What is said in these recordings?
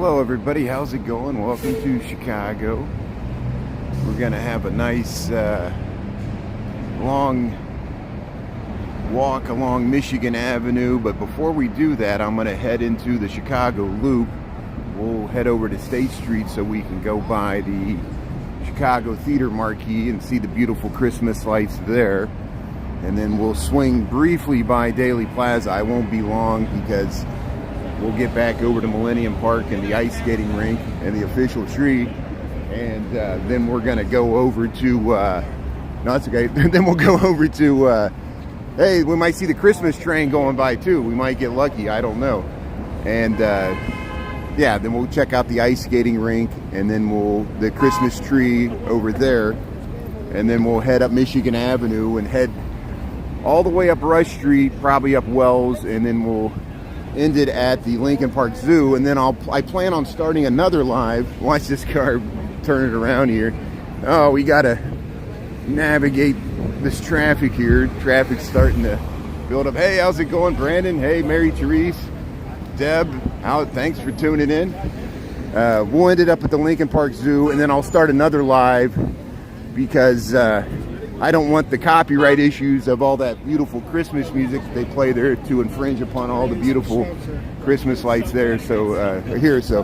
Hello everybody, how's it going? Welcome to Chicago. We're gonna have a nice long walk along Michigan Avenue, but before we do that, I'm gonna head into the Chicago Loop. We'll head over to State Street so we can go by the Chicago Theater marquee and see the beautiful Christmas lights there. And then we'll swing briefly by Daily Plaza. I won't be long because we'll get back over to Millenium Park and the ice skating rink and the official tree. And then we're gonna go over to, no, that's okay. Then we'll go over to, hey, we might see the Christmas train going by too. We might get lucky, I don't know. And yeah, then we'll check out the ice skating rink and then the Christmas tree over there. And then we'll head up Michigan Avenue and head all the way up Rush Street, probably up Wells, and then we'll end it at the Lincoln Park Zoo. And then I plan on starting another live. Watch this car turn it around here. Oh, we gotta navigate this traffic here. Traffic's starting to build up. Hey, how's it going, Brandon? Hey, Mary Therese, Deb, thanks for tuning in. We'll end it up at the Lincoln Park Zoo, and then I'll start another live because I don't want the copyright issues of all that beautiful Christmas music that they play there to infringe upon all the beautiful Christmas lights there. So here, so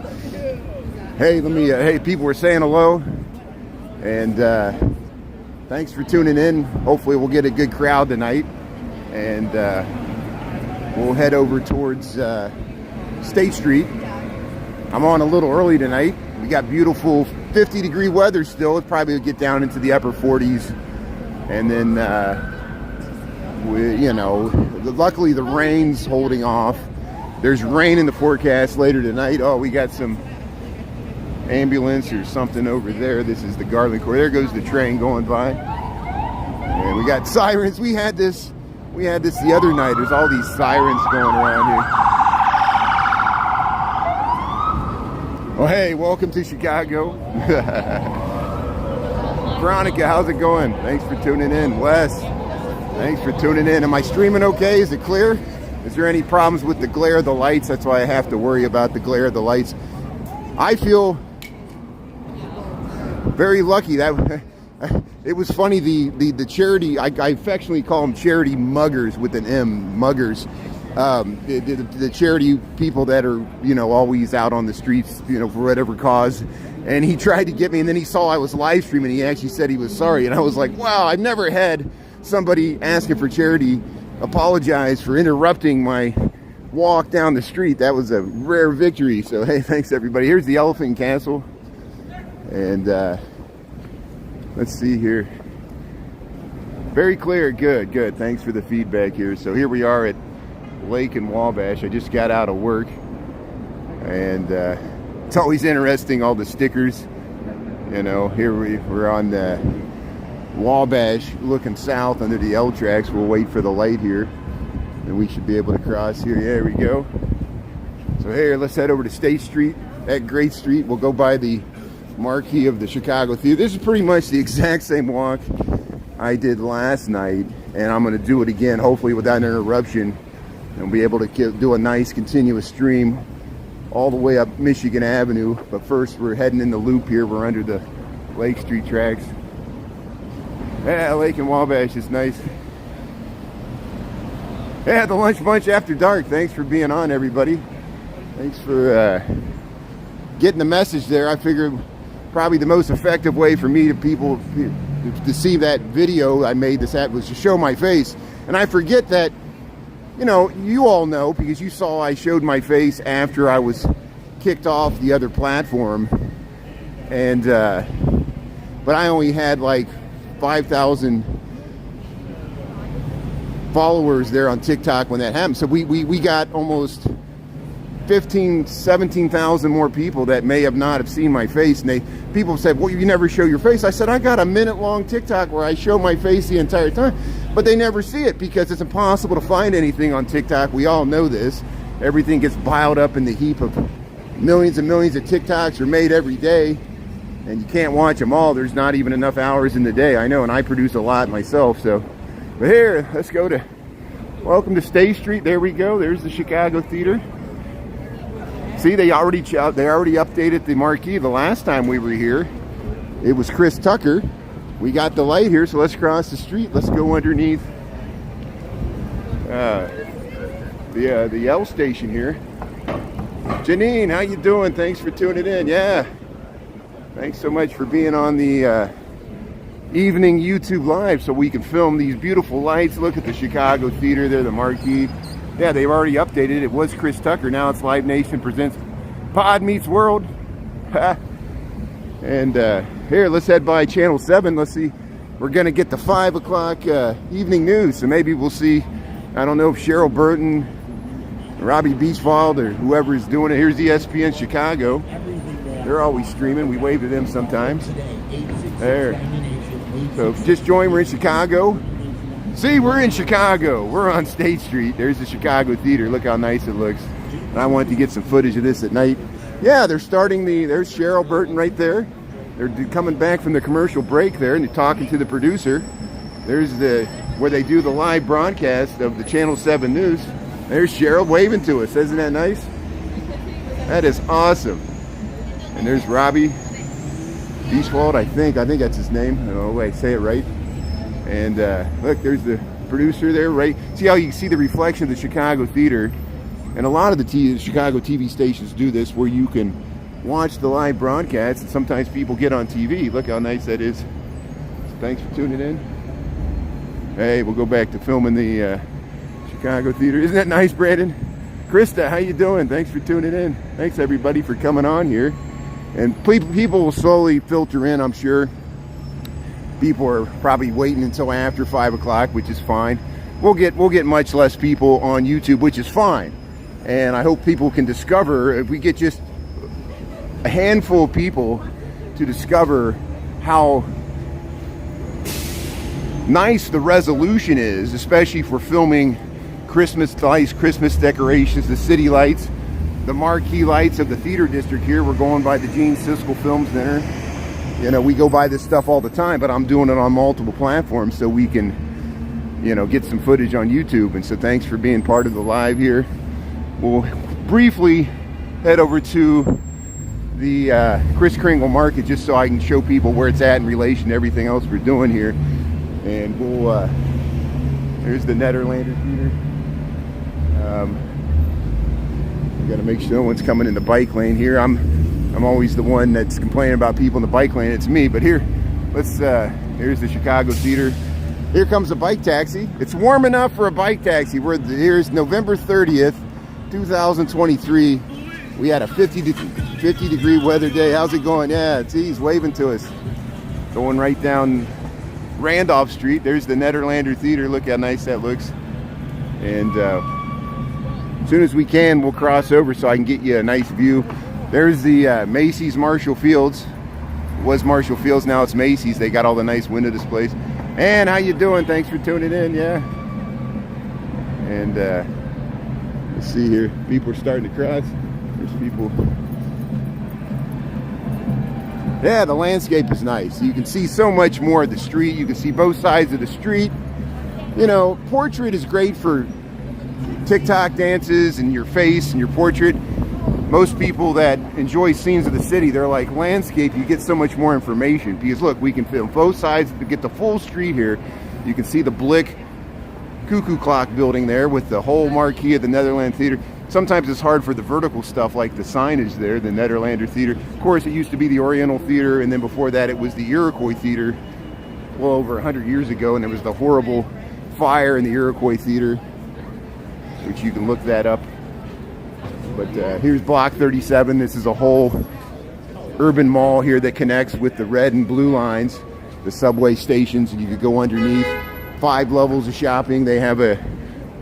hey, hey, people were saying hello, and thanks for tuning in. Hopefully, we'll get a good crowd tonight, and we'll head over towards State Street. I'm on a little early tonight. We got beautiful 50-degree weather still. It probably will get down into the upper 40s. And then, luckily the rain's holding off. There's rain in the forecast later tonight. Oh, we got some ambulance or something over there. This is the Garland Corps. There goes the train going by. And we got sirens. We had this the other night. There's all these sirens going around here. Oh, hey, welcome to Chicago. Veronica, how's it going? Thanks for tuning in. Wes, thanks for tuning in. Am I streaming okay? Is it clear? Is there any problems with the glare of the lights? That's why I have to worry about the glare of the lights. I feel very lucky that it was funny. The charity, I affectionately call them charity muggers with an M, muggers. The charity people that are, always out on the streets, for whatever cause. And he tried to get me, and then he saw I was live streaming. He actually said he was sorry. And I was like, wow, I've never had somebody asking for charity apologize for interrupting my walk down the street. That was a rare victory. So, hey, thanks, everybody. Here's the Elephant Castle. And let's see here. Very clear. Good, good. Thanks for the feedback here. So here we are at Lake and Wabash. I just got out of work. And it's always interesting, all the stickers. Here we're on the Wabash looking south under the L tracks. We'll wait for the light here and we should be able to cross here. There we go. So here, let's head over to State Street. At Great Street, we'll go by the marquee of the Chicago Theater. This is pretty much the exact same walk I did last night, and I'm going to do it again, hopefully without interruption, and be able to do a nice continuous stream all the way up Michigan Avenue. But first, we're heading in the loop here. We're under the Lake Street tracks. Yeah, Lake and Wabash is nice. Yeah, the Lunch Bunch After Dark. Thanks for being on, everybody. Thanks for getting the message there. I figured probably the most effective way for me to see that video I made this at was to show my face. And I forget that, you all know, because you saw I showed my face after I was kicked off the other platform. And, but I only had like 5,000 followers there on TikTok when that happened. So we got almost 17,000 more people that may have not have seen my face. And people said, well, you never show your face. I said, I got a minute-long TikTok where I show my face the entire time. But they never see it because it's impossible to find anything on TikTok. We all know this. Everything gets piled up in the heap of millions and millions of TikToks are made every day. And you can't watch them all. There's not even enough hours in the day. I know, and I produce a lot myself. So, but here, let's go to, welcome to State Street. There we go. There's the Chicago Theater. See, they already updated the marquee. The last time we were here, it was Chris Tucker. We got the light here, so let's cross the street. Let's go underneath the L station here. Janine, how you doing? Thanks for tuning in. Yeah, thanks so much for being on the evening YouTube live so we can film these beautiful lights. Look at the Chicago Theater there, the marquee. Yeah, they've already updated. It was Chris Tucker. Now it's Live Nation presents Pod Meets World. And here, let's head by Channel 7. Let's see. We're going to get the 5 o'clock evening news. So maybe we'll see, I don't know if Cheryl Burton, Robbie Beachwald, or whoever is doing it. Here's ESPN Chicago. They're always streaming. We wave to them sometimes. There. So just join. We're in Chicago. See, we're in Chicago. We're on State Street. There's the Chicago Theater. Look how nice it looks. And I wanted to get some footage of this at night. Yeah, they're starting there's Cheryl Burton right there. They're coming back from the commercial break there, and they're talking to the producer. There's where they do the live broadcast of the Channel 7 News. There's Cheryl waving to us. Isn't that nice? That is awesome. And there's Robbie Beachwald, I think that's his name. I don't know if I say it right. And look, there's the producer there, right? See how you see the reflection of the Chicago Theater? And a lot of the Chicago TV stations do this, where you can watch the live broadcast, and sometimes people get on TV. Look how nice that is. So thanks for tuning in. Hey, we'll go back to filming the Chicago Theater. Isn't that nice, Brandon? Krista, how you doing? Thanks for tuning in. Thanks, everybody, for coming on here. And people will slowly filter in, I'm sure. People are probably waiting until after 5 o'clock, which is fine. We'll get much less people on YouTube, which is fine. And I hope people can discover, if we get just a handful of people to discover how nice the resolution is, especially for filming Christmas lights, Christmas decorations, the city lights, the marquee lights of the theater district here. We're going by the Gene Siskel Film Center. You know, we go by this stuff all the time, but I'm doing it on multiple platforms so we can, you know, get some footage on YouTube. And so thanks for being part of the live here. We'll briefly head over to the Kris Kringle Market just so I can show people where it's at in relation to everything else we're doing here. And we'll, there's the Nederlander Theater. We gotta make sure no one's coming in the bike lane here. I'm always the one that's complaining about people in the bike lane. It's me. But here, here's the Chicago Theater. Here comes a bike taxi. It's warm enough for a bike taxi. Here's November 30th, 2023. We had a 50 degree weather day. How's it going? Yeah, he's waving to us. Going right down Randolph Street. There's the Nederlander Theater. Look how nice that looks. And as soon as we can, we'll cross over so I can get you a nice view. There's the Macy's Marshall Fields. It was Marshall Fields, now it's Macy's. They got all the nice window displays. And how you doing? Thanks for tuning in, yeah. And let's see here. People are starting to cross. There's people. Yeah, the landscape is nice. You can see so much more of the street. You can see both sides of the street. You know, portrait is great for TikTok dances and your face and your portrait. Most people that enjoy scenes of the city, they're like, landscape, you get so much more information. Because look, we can film both sides to get the full street here. You can see the Blick cuckoo clock building there with the whole marquee of the Nederlander Theater. Sometimes it's hard for the vertical stuff like the signage there, the Nederlander Theater. Of course, it used to be the Oriental Theater, and then before that it was the Iroquois Theater, well over 100 years ago, and there was the horrible fire in the Iroquois Theater, which you can look that up. But here's Block 37. This is a whole urban mall here that connects with the red and blue lines, the subway stations, and you could go underneath. 5 levels of shopping. They have a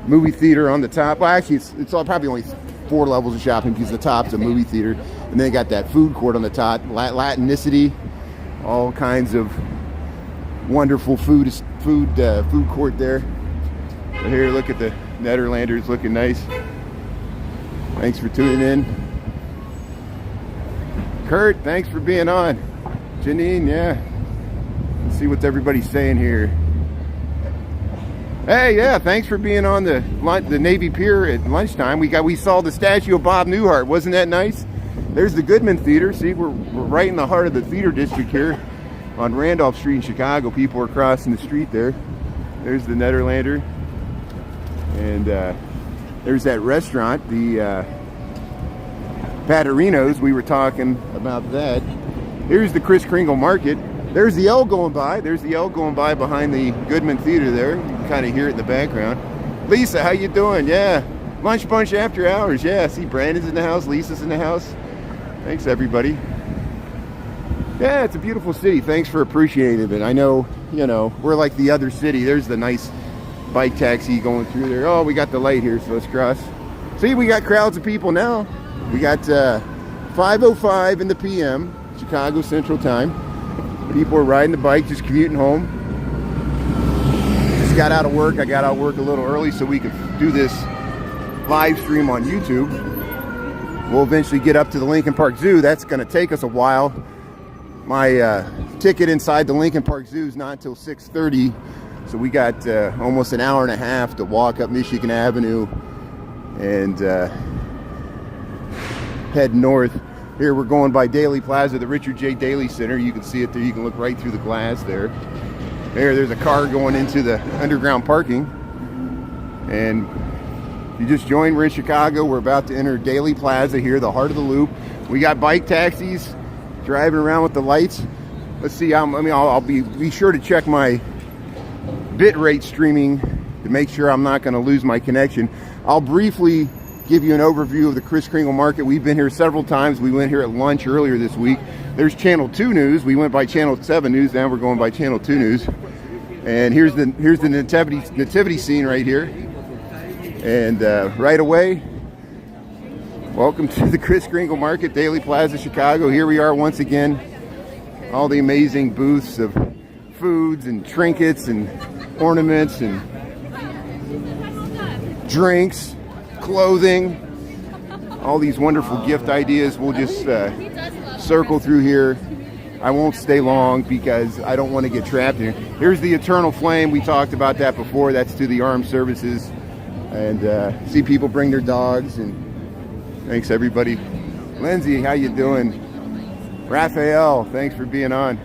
movie theater on the top. Well, actually, it's probably only 4 levels of shopping because the top's a movie theater. And they got that food court on the top, Latinicity, all kinds of wonderful food court there. But here, look at the Nederlanders looking nice. Thanks for tuning in. Kurt, thanks for being on. Janine, yeah. Let's see what everybody's saying here. Hey, yeah, thanks for being on the Navy Pier at lunchtime. We saw the statue of Bob Newhart. Wasn't that nice? There's the Goodman Theater. See, we're right in the heart of the theater district here on Randolph Street in Chicago. People are crossing the street there. There's the Nederlander. And there's that restaurant, the Patarinos. We were talking about that. Here's the Kris Kringle Market. There's the L going by. There's the L going by behind the Goodman Theater there. You can kind of hear it in the background. Lisa, how you doing? Yeah. Lunch bunch after hours. Yeah. See, Brandon's in the house. Lisa's in the house. Thanks, everybody. Yeah, it's a beautiful city. Thanks for appreciating it. I know, you know, we're like the other city. There's the nice bike taxi going through there. Oh, we got the light here, so let's cross. See, we got crowds of people now. We got 5:05 in the PM, Chicago Central Time. People are riding the bike, just commuting home. Just got out of work. I got out of work a little early so we could do this live stream on YouTube. We'll eventually get up to the Lincoln Park Zoo. That's going to take us a while. My ticket inside the Lincoln Park Zoo is not until 6:30, so we got almost an hour and a half to walk up Michigan Avenue and head north. Here we're going by Daley Plaza, the Richard J. Daley Center. You can see it there. You can look right through the glass there. There's a car going into the underground parking. And if you just joined, we're in Chicago. We're about to enter Daley Plaza here, the heart of the loop. We got bike taxis driving around with the lights. Let's see. I'll be sure to check my bit rate streaming to make sure I'm not going to lose my connection. I'll briefly give you an overview of the Kris Kringle Market. We've been here several times. We went here at lunch earlier this week. There's Channel 2 News. We went by Channel 7 News. Now we're going by Channel 2 News. And here's the nativity scene right here. And right away, welcome to the Kris Kringle Market, Daley Plaza, Chicago. Here we are once again. All the amazing booths of foods and trinkets and ornaments and drinks, clothing, all these wonderful gift ideas. We'll just circle through here. I won't stay long because I don't want to get trapped here. Here's the Eternal Flame. We talked about that before. That's to the armed services. And see people bring their dogs. And thanks, everybody. Lindsay, how you doing? Raphael, thanks for being on.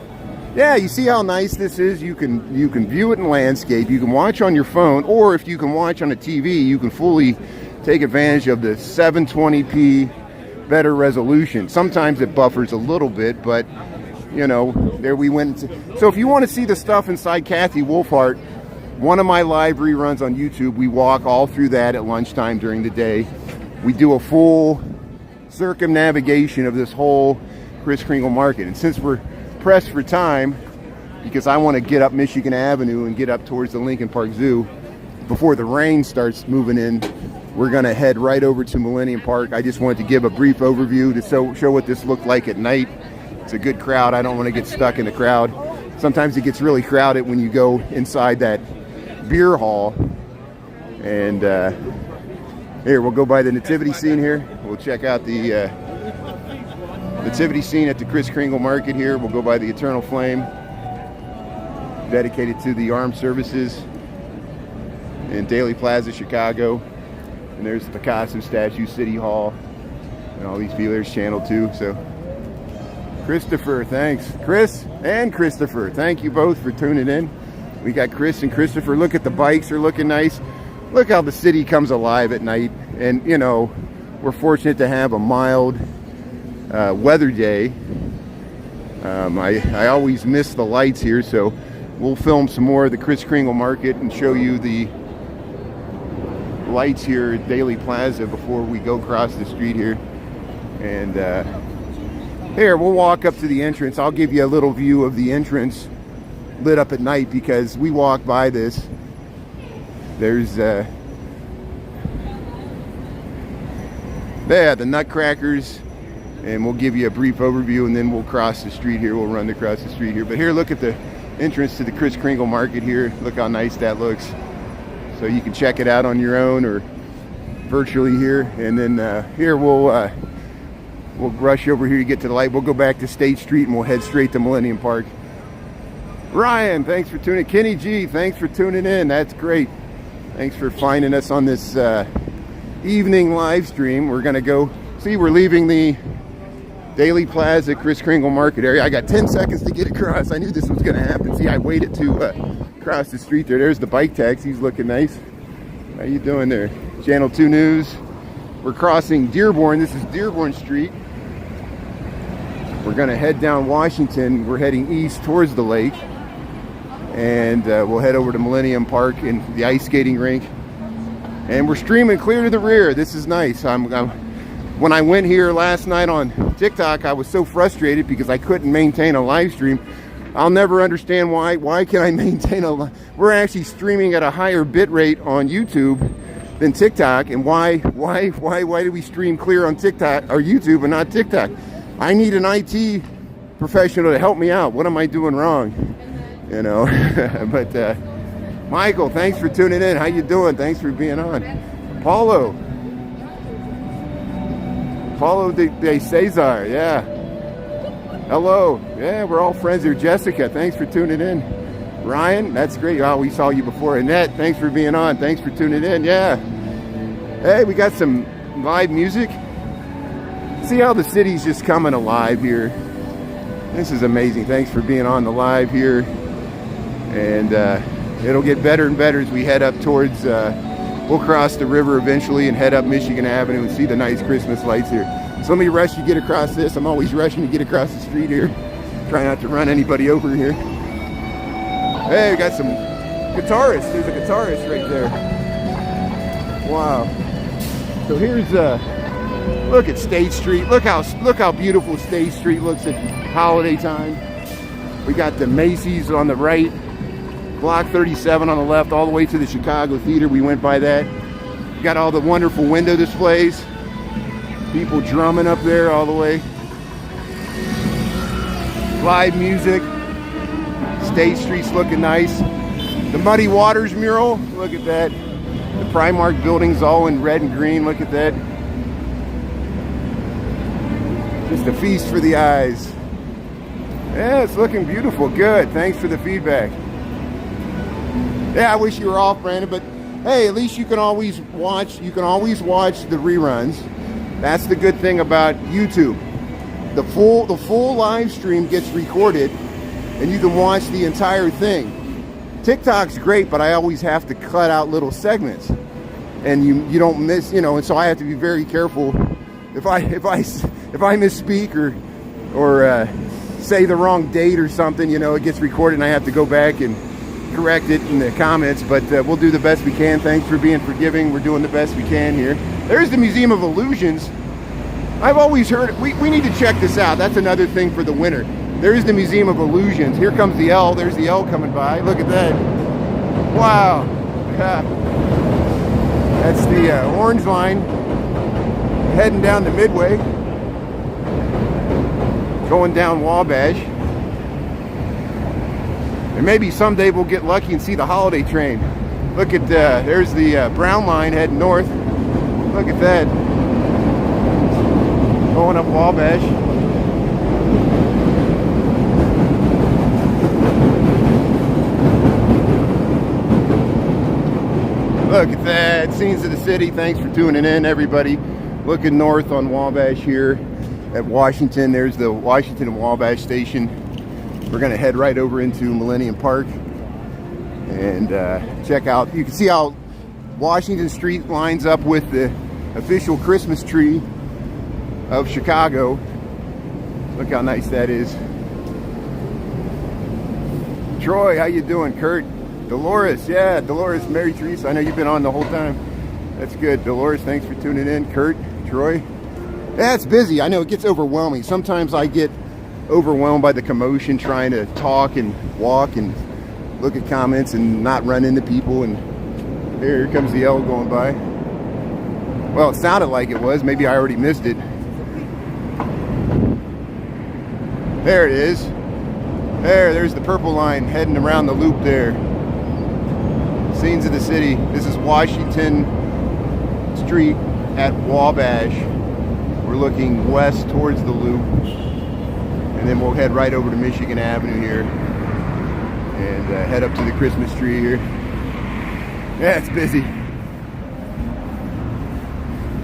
Yeah, you see how nice this is? You can view it in landscape. You can watch on your phone, or if you can watch on a TV, you can fully take advantage of the 720p better resolution. Sometimes it buffers a little bit, but you know, there we went. So if you want to see the stuff inside Kathy Wolfhart, one of my live reruns on YouTube, we walk all through that at lunchtime during the day. We do a full circumnavigation of this whole Kris Kringle Market. And since we're pressed for time, because I want to get up Michigan Avenue and get up towards the Lincoln Park Zoo before the rain starts moving in, we're going to head right over to Millenium Park. I just wanted to give a brief overview to show what this looked like at night. It's a good crowd. I don't want to get stuck in the crowd. Sometimes it gets really crowded when you go inside that beer hall. And here, we'll go by the nativity scene here. We'll check out the nativity scene at the Kris Kringle Market here. We'll go by the Eternal Flame, dedicated to the armed services in Daley Plaza, Chicago. And there's the Picasso statue, City Hall, and all these people. There's Channel 2. So Christopher, thanks. Chris and Christopher, thank you both for tuning in. We got Chris and Christopher. Look at the bikes, they're looking nice. Look how the city comes alive at night. And you know, we're fortunate to have a mild weather day. I always miss the lights here, so we'll film some more of the Kris Kringle Market and show you the lights here at Daley Plaza before we go across the street here. And here, we'll walk up to the entrance. I'll give you a little view of the entrance lit up at night because we walk by this. There's the Nutcrackers, and we'll give you a brief overview, and then we'll cross the street here. We'll run across the street here. But here, look at the entrance to the Kris Kringle Market here. Look how nice that looks. So you can check it out on your own or virtually here. And then here we'll rush over here to get to the light. We'll go back to State Street and we'll head straight to Millenium Park. Ryan, thanks for tuning in. Kenny G, thanks for tuning in. That's great. Thanks for finding us on this evening live stream. We're gonna go see, we're leaving the Daily Plaza Kris Kringle Market area. I got 10 seconds to get across. I knew this was gonna happen. See, I waited to cross the street there. There's the bike taxis looking nice. How you doing there? Channel 2 News. We're crossing Dearborn. This is Dearborn Street. We're gonna head down Washington. We're heading east towards the lake. And we'll head over to Millenium Park and the ice skating rink. And we're streaming clear to the rear. This is nice. When I went here last night on TikTok, I was so frustrated because I couldn't maintain a live stream. I'll never understand why. Why can I maintain we're actually streaming at a higher bit rate on YouTube than TikTok. And why do we stream clear on TikTok or YouTube and not TikTok? I need an IT professional to help me out. What am I doing wrong? You know, but Michael, thanks for tuning in. How you doing? Thanks for being on. Paulo de Cesar, yeah. Hello, yeah, we're all friends here. Jessica, thanks for tuning in. Ryan, that's great. Oh, we saw you before. Annette, thanks for being on. Thanks for tuning in, yeah. Hey, we got some live music. See how the city's just coming alive here. This is amazing. Thanks for being on the live here. And it'll get better and better as we head up towards, we'll cross the river eventually and head up Michigan Avenue and see the nice Christmas lights here. So let me rush to get across this. I'm always rushing to get across the street here. Try not to run anybody over here. Hey, we got some guitarists. There's a guitarist right there. Wow. So here's, look at State Street. Look how beautiful State Street looks at holiday time. We got the Macy's on the right. Block 37 on the left, all the way to the Chicago Theater. We went by that. Got all the wonderful window displays. People drumming up there all the way. Live music. State Street's looking nice. The Muddy Waters mural, look at that. The Primark building's all in red and green, look at that. Just a feast for the eyes. Yeah, it's looking beautiful, good. Thanks for the feedback. Yeah, I wish you were off, Brandon, but hey, at least you can always watch the reruns. That's the good thing about YouTube. The full live stream gets recorded and you can watch the entire thing. TikTok's great, but I always have to cut out little segments. And you don't miss, you know, and so I have to be very careful if I misspeak or say the wrong date or something, you know, it gets recorded and I have to go back and correct it in the comments, but we'll do the best we can. Thanks for being forgiving. We're doing the best we can here. There's the Museum of Illusions. I've always heard, we need to check this out. That's another thing for the winter. There's the Museum of Illusions. Here comes the L. There's the L coming by. Look at that. Wow. That's the orange line heading down to Midway. Going down Wabash. And maybe someday we'll get lucky and see the holiday train. Look at, there's the brown line heading north. Look at that. Going up Wabash. Look at that. Scenes of the city. Thanks for tuning in, everybody. Looking north on Wabash here at Washington. There's the Washington and Wabash station. We're going to head right over into Millenium Park and check out. You can see how Washington Street lines up with the official Christmas tree of Chicago. Look how nice that is. Troy, how you doing? Kurt, Dolores, yeah, Dolores, Mary Teresa. I know you've been on the whole time. That's good. Dolores, thanks for tuning in. Kurt, Troy. Yeah, it's busy. I know it gets overwhelming. Sometimes I get overwhelmed by the commotion trying to talk and walk and look at comments and not run into people. And here comes the L going by. Well, it sounded like it was. Maybe I already missed it. There it is. There's the purple line heading around the loop there. Scenes of the city. This is Washington Street at Wabash. We're looking west towards the loop. And then we'll head right over to Michigan Avenue here and head up to the Christmas tree here. Yeah, it's busy.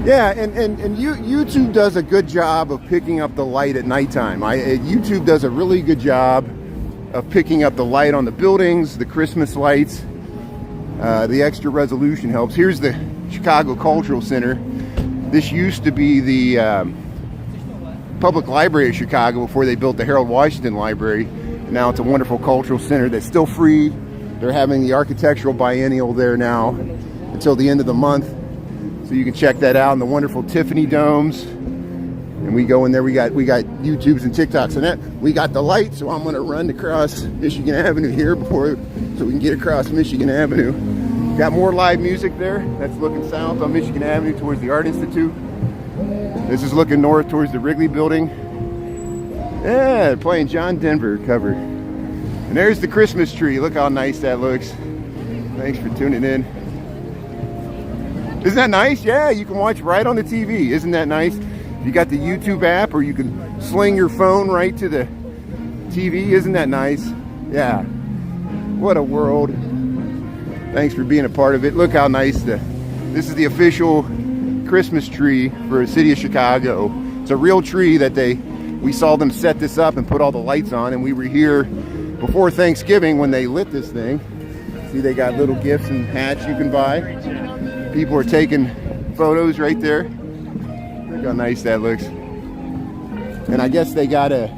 Yeah, and YouTube does a good job of picking up the light at nighttime. YouTube does a really good job of picking up the light on the buildings, the Christmas lights. The extra resolution helps. Here's the Chicago Cultural Center. This used to be the Public Library of Chicago before they built the Harold Washington Library. Now it's a wonderful cultural center that's still free. They're having the architectural biennial there now until the end of the month. So you can check that out, and the wonderful Tiffany domes. And we go in there, we got YouTubes and TikToks, and that we got the light, so I'm gonna run across Michigan Avenue here so we can get across Michigan Avenue. Got more live music there. That's looking south on Michigan Avenue towards the Art Institute. This is looking north towards the Wrigley building. Yeah, they're playing John Denver cover. And there's the Christmas tree. Look how nice that looks. Thanks for tuning in. Isn't that nice? Yeah, you can watch right on the TV. Isn't that nice? You got the YouTube app, or you can sling your phone right to the TV. Isn't that nice? Yeah. What a world. Thanks for being a part of it. Look how nice this is the official Christmas tree for the city of Chicago. It's a real tree that we saw them set this up and put all the lights on, and we were here before Thanksgiving when they lit this thing. See, they got little gifts and hats you can buy. People are taking photos right there. Look how nice that looks. And I guess they got a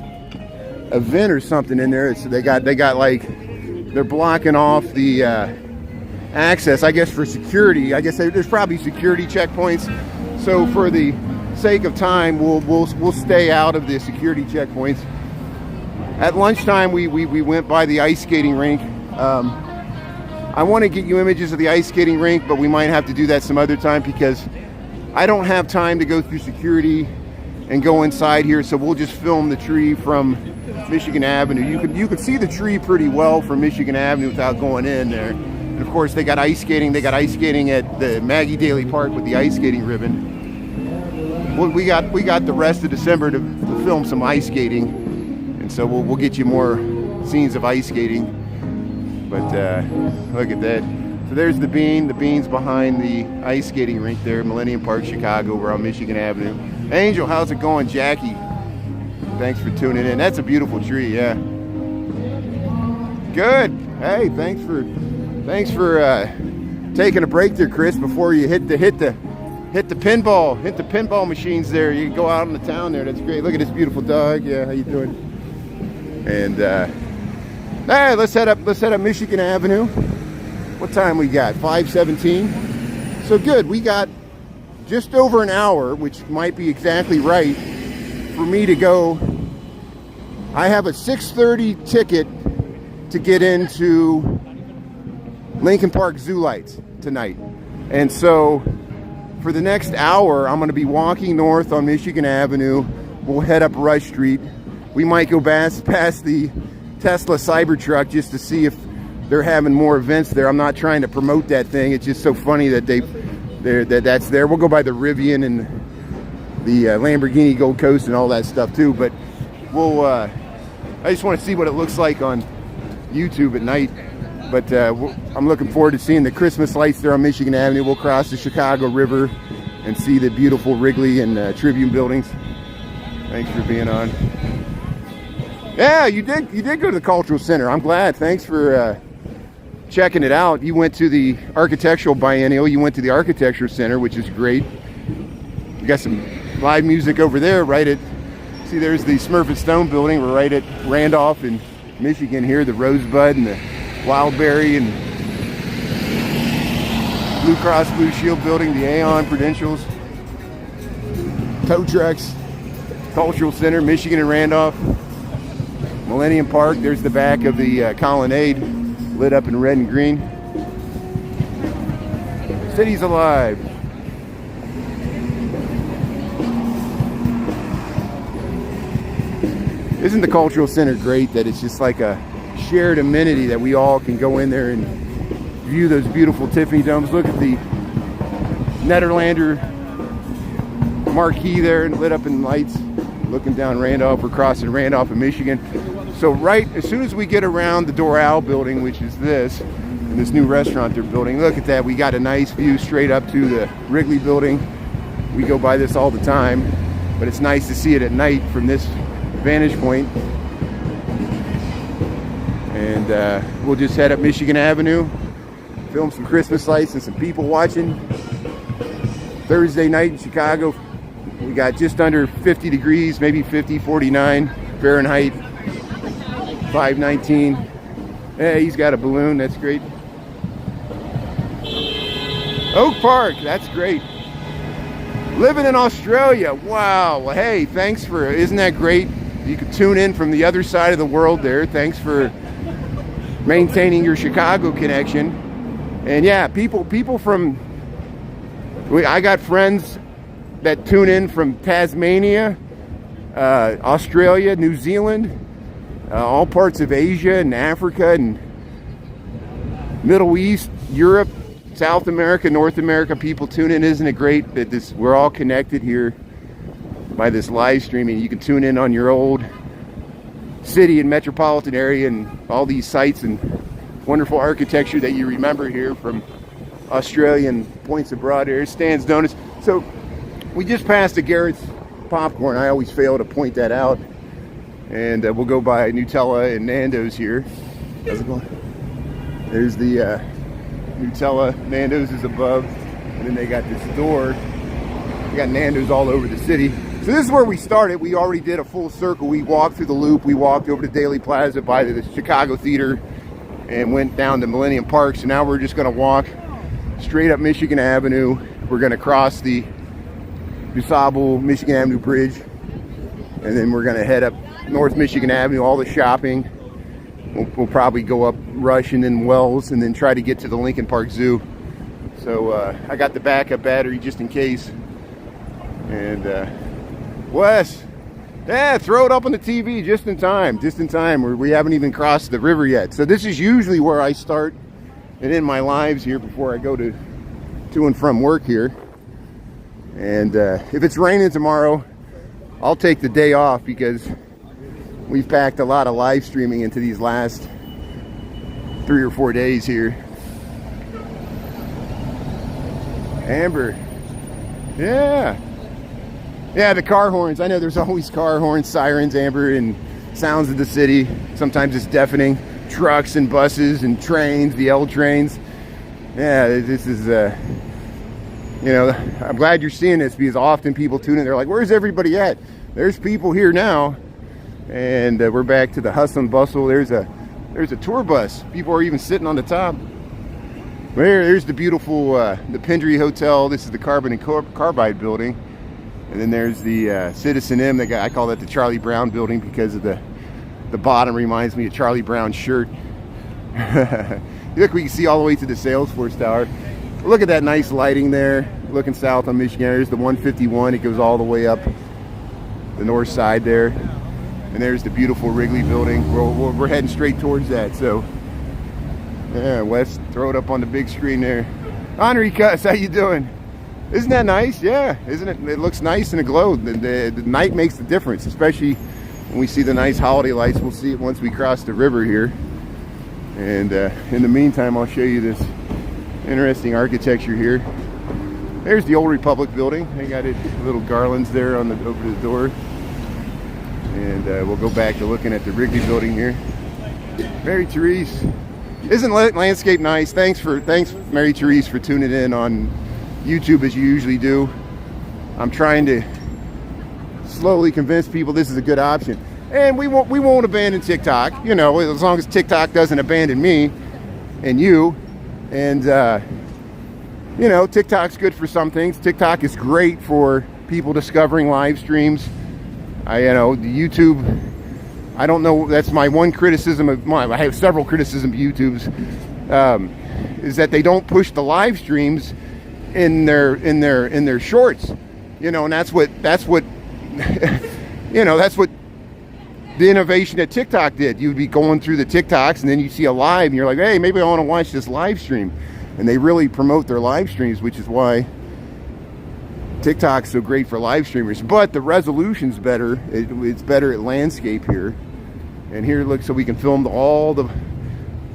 vent or something in there. So they got like, they're blocking off the access, I guess, for security. I guess there's probably security checkpoints. So for the sake of time, we'll stay out of the security checkpoints. At lunchtime, we went by the ice skating rink. I want to get you images of the ice skating rink, but we might have to do that some other time because I don't have time to go through security and go inside here. So we'll just film the tree from Michigan Avenue. You can see the tree pretty well from Michigan Avenue without going in there. And of course, they got ice skating. They got ice skating at the Maggie Daly Park with the ice skating ribbon. Well, we got the rest of December to film some ice skating, and so we'll get you more scenes of ice skating. But look at that. So there's the bean. The bean's behind the ice skating rink there, Millennium Park, Chicago. We're on Michigan Avenue. Angel, how's it going? Jackie, thanks for tuning in. That's a beautiful tree, yeah. Good. Hey, thanks for taking a break there, Chris, before you hit the pinball machines there. You can go out in the town there. That's great. Look at this beautiful dog. Yeah, how you doing? And hey, let's head up Michigan Avenue. What time we got? 5:17. So good. We got just over an hour, which might be exactly right for me to go. I have a 6:30 ticket to get into Lincoln Park Zoo Lights tonight. And so for the next hour, I'm going to be walking north on Michigan Avenue. We'll head up Rush Street. We might go past the Tesla Cybertruck just to see if they're having more events there. I'm not trying to promote that thing. It's just so funny that that's there. We'll go by the Rivian and the Lamborghini Gold Coast and all that stuff too. But I just want to see what it looks like on YouTube at night. But I'm looking forward to seeing the Christmas lights there on Michigan Avenue. We'll cross the Chicago River and see the beautiful Wrigley and Tribune buildings. Thanks for being on. Yeah, you did go to the Cultural Center. I'm glad. Thanks for checking it out. You went to the Architectural Biennial. You went to the Architecture Center, which is great. You got some live music over there, right at, see, there's the Smurfett Stone building. We're right at Randolph in Michigan here, the Rosebud and the Wildberry and Blue Cross Blue Shield building, the Aon Prudentials, tow trucks, Cultural Center, Michigan and Randolph. Millennium Park, there's the back of the colonnade, lit up in red and green. City's alive. Isn't the Cultural Center great that it's just like a shared amenity that we all can go in there and view those beautiful Tiffany domes? Look at the Nederlander marquee there and lit up in lights. Looking down Randolph, we're crossing Randolph in Michigan. So right as soon as we get around the Doral building, which is this, and in this new restaurant they're building. Look at that. We got a nice view straight up to the Wrigley building. We go by this all the time, but it's nice to see it at night from this vantage point. And we'll just head up Michigan Avenue, film some Christmas lights and some people watching. Thursday night in Chicago, we got just under 50 degrees, maybe 50, 49 Fahrenheit, 519. Hey, he's got a balloon, that's great. Oak Park, that's great. Living in Australia, wow. Well, hey, thanks for, isn't that great? You can tune in from the other side of the world there. Thanks for maintaining your Chicago connection. And yeah, people from, I got friends that tune in from Tasmania, Australia, New Zealand, all parts of Asia and Africa and Middle East, Europe, South America, North America. People tune in. Isn't it great that we're all connected here by this live streaming? You can tune in on your old city and metropolitan area and all these sites and wonderful architecture that you remember here from Australian points abroad. Here stands donuts. So we just passed a Garrett's Popcorn. I always fail to point that out. And we'll go by Nutella and Nando's here. How's it going? There's the Nutella. Nando's is above, and then they got this door. We got Nando's all over the city. So this is where we started. We already did a full circle. We walked through the loop. We walked over to Daily Plaza by the Chicago Theater and went down to Millennium Park. So now we're just going to walk straight up Michigan Avenue. We're going to cross the DuSable Michigan Avenue Bridge, and then we're going to head up North Michigan Avenue, all the shopping. We'll probably go up Rush and then Wells and then try to get to the Lincoln Park Zoo. So I got the backup battery just in case. And Wes, yeah, throw it up on the TV just in time. We haven't even crossed the river yet. So this is usually where I start and end my lives here before I go to and from work here. And if it's raining tomorrow, I'll take the day off because we've packed a lot of live streaming into these last 3 or 4 days here. Amber. Yeah. Yeah, the car horns. I know there's always car horns, sirens, Amber, and sounds of the city. Sometimes it's deafening. Trucks and buses and trains, the L trains. Yeah, this is, you know, I'm glad you're seeing this because often people tune in. They're like, where's everybody at? There's people here now. And we're back to the hustle and bustle. There's a tour bus. People are even sitting on the top. There's the beautiful the Pendry Hotel. This is the Carbon and Carbide building. And then there's the Citizen M. I call that the Charlie Brown building because of the bottom reminds me of Charlie Brown's shirt. Look, we can see all the way to the Salesforce Tower. Look at that nice lighting there. Looking south on Michigan. There's the 151. It goes all the way up the north side there. And there's the beautiful Wrigley building. We're heading straight towards that. So, yeah, Wes, throw it up on the big screen there. Henri Cuss, how you doing? Isn't that nice? Yeah, isn't it? It looks nice in a glow. The night makes the difference, especially when we see the nice holiday lights. We'll see it once we cross the river here. And in the meantime, I'll show you this interesting architecture here. There's the Old Republic building. They got it, little garlands there on over the door. And we'll go back to looking at the Wrigley building here. Mary Therese, isn't landscape nice? Thanks Mary Therese for tuning in on YouTube as you usually do. I'm trying to slowly convince people this is a good option, and we won't abandon TikTok. You know, as long as TikTok doesn't abandon me and you. And you know, TikTok's good for some things. TikTok is great for people discovering live streams. You know, the YouTube, I don't know, that's my one criticism of mine. I have several criticisms of YouTube's, is that they don't push the live streams in their shorts. You know, and that's what you know, that's what the innovation that TikTok did. You'd be going through the TikToks and then you see a live and you're like, hey, maybe I want to watch this live stream. And they really promote their live streams, which is why TikTok's so great for live streamers. But the resolution's better. It's better at landscape here. And here, look, so we can film all the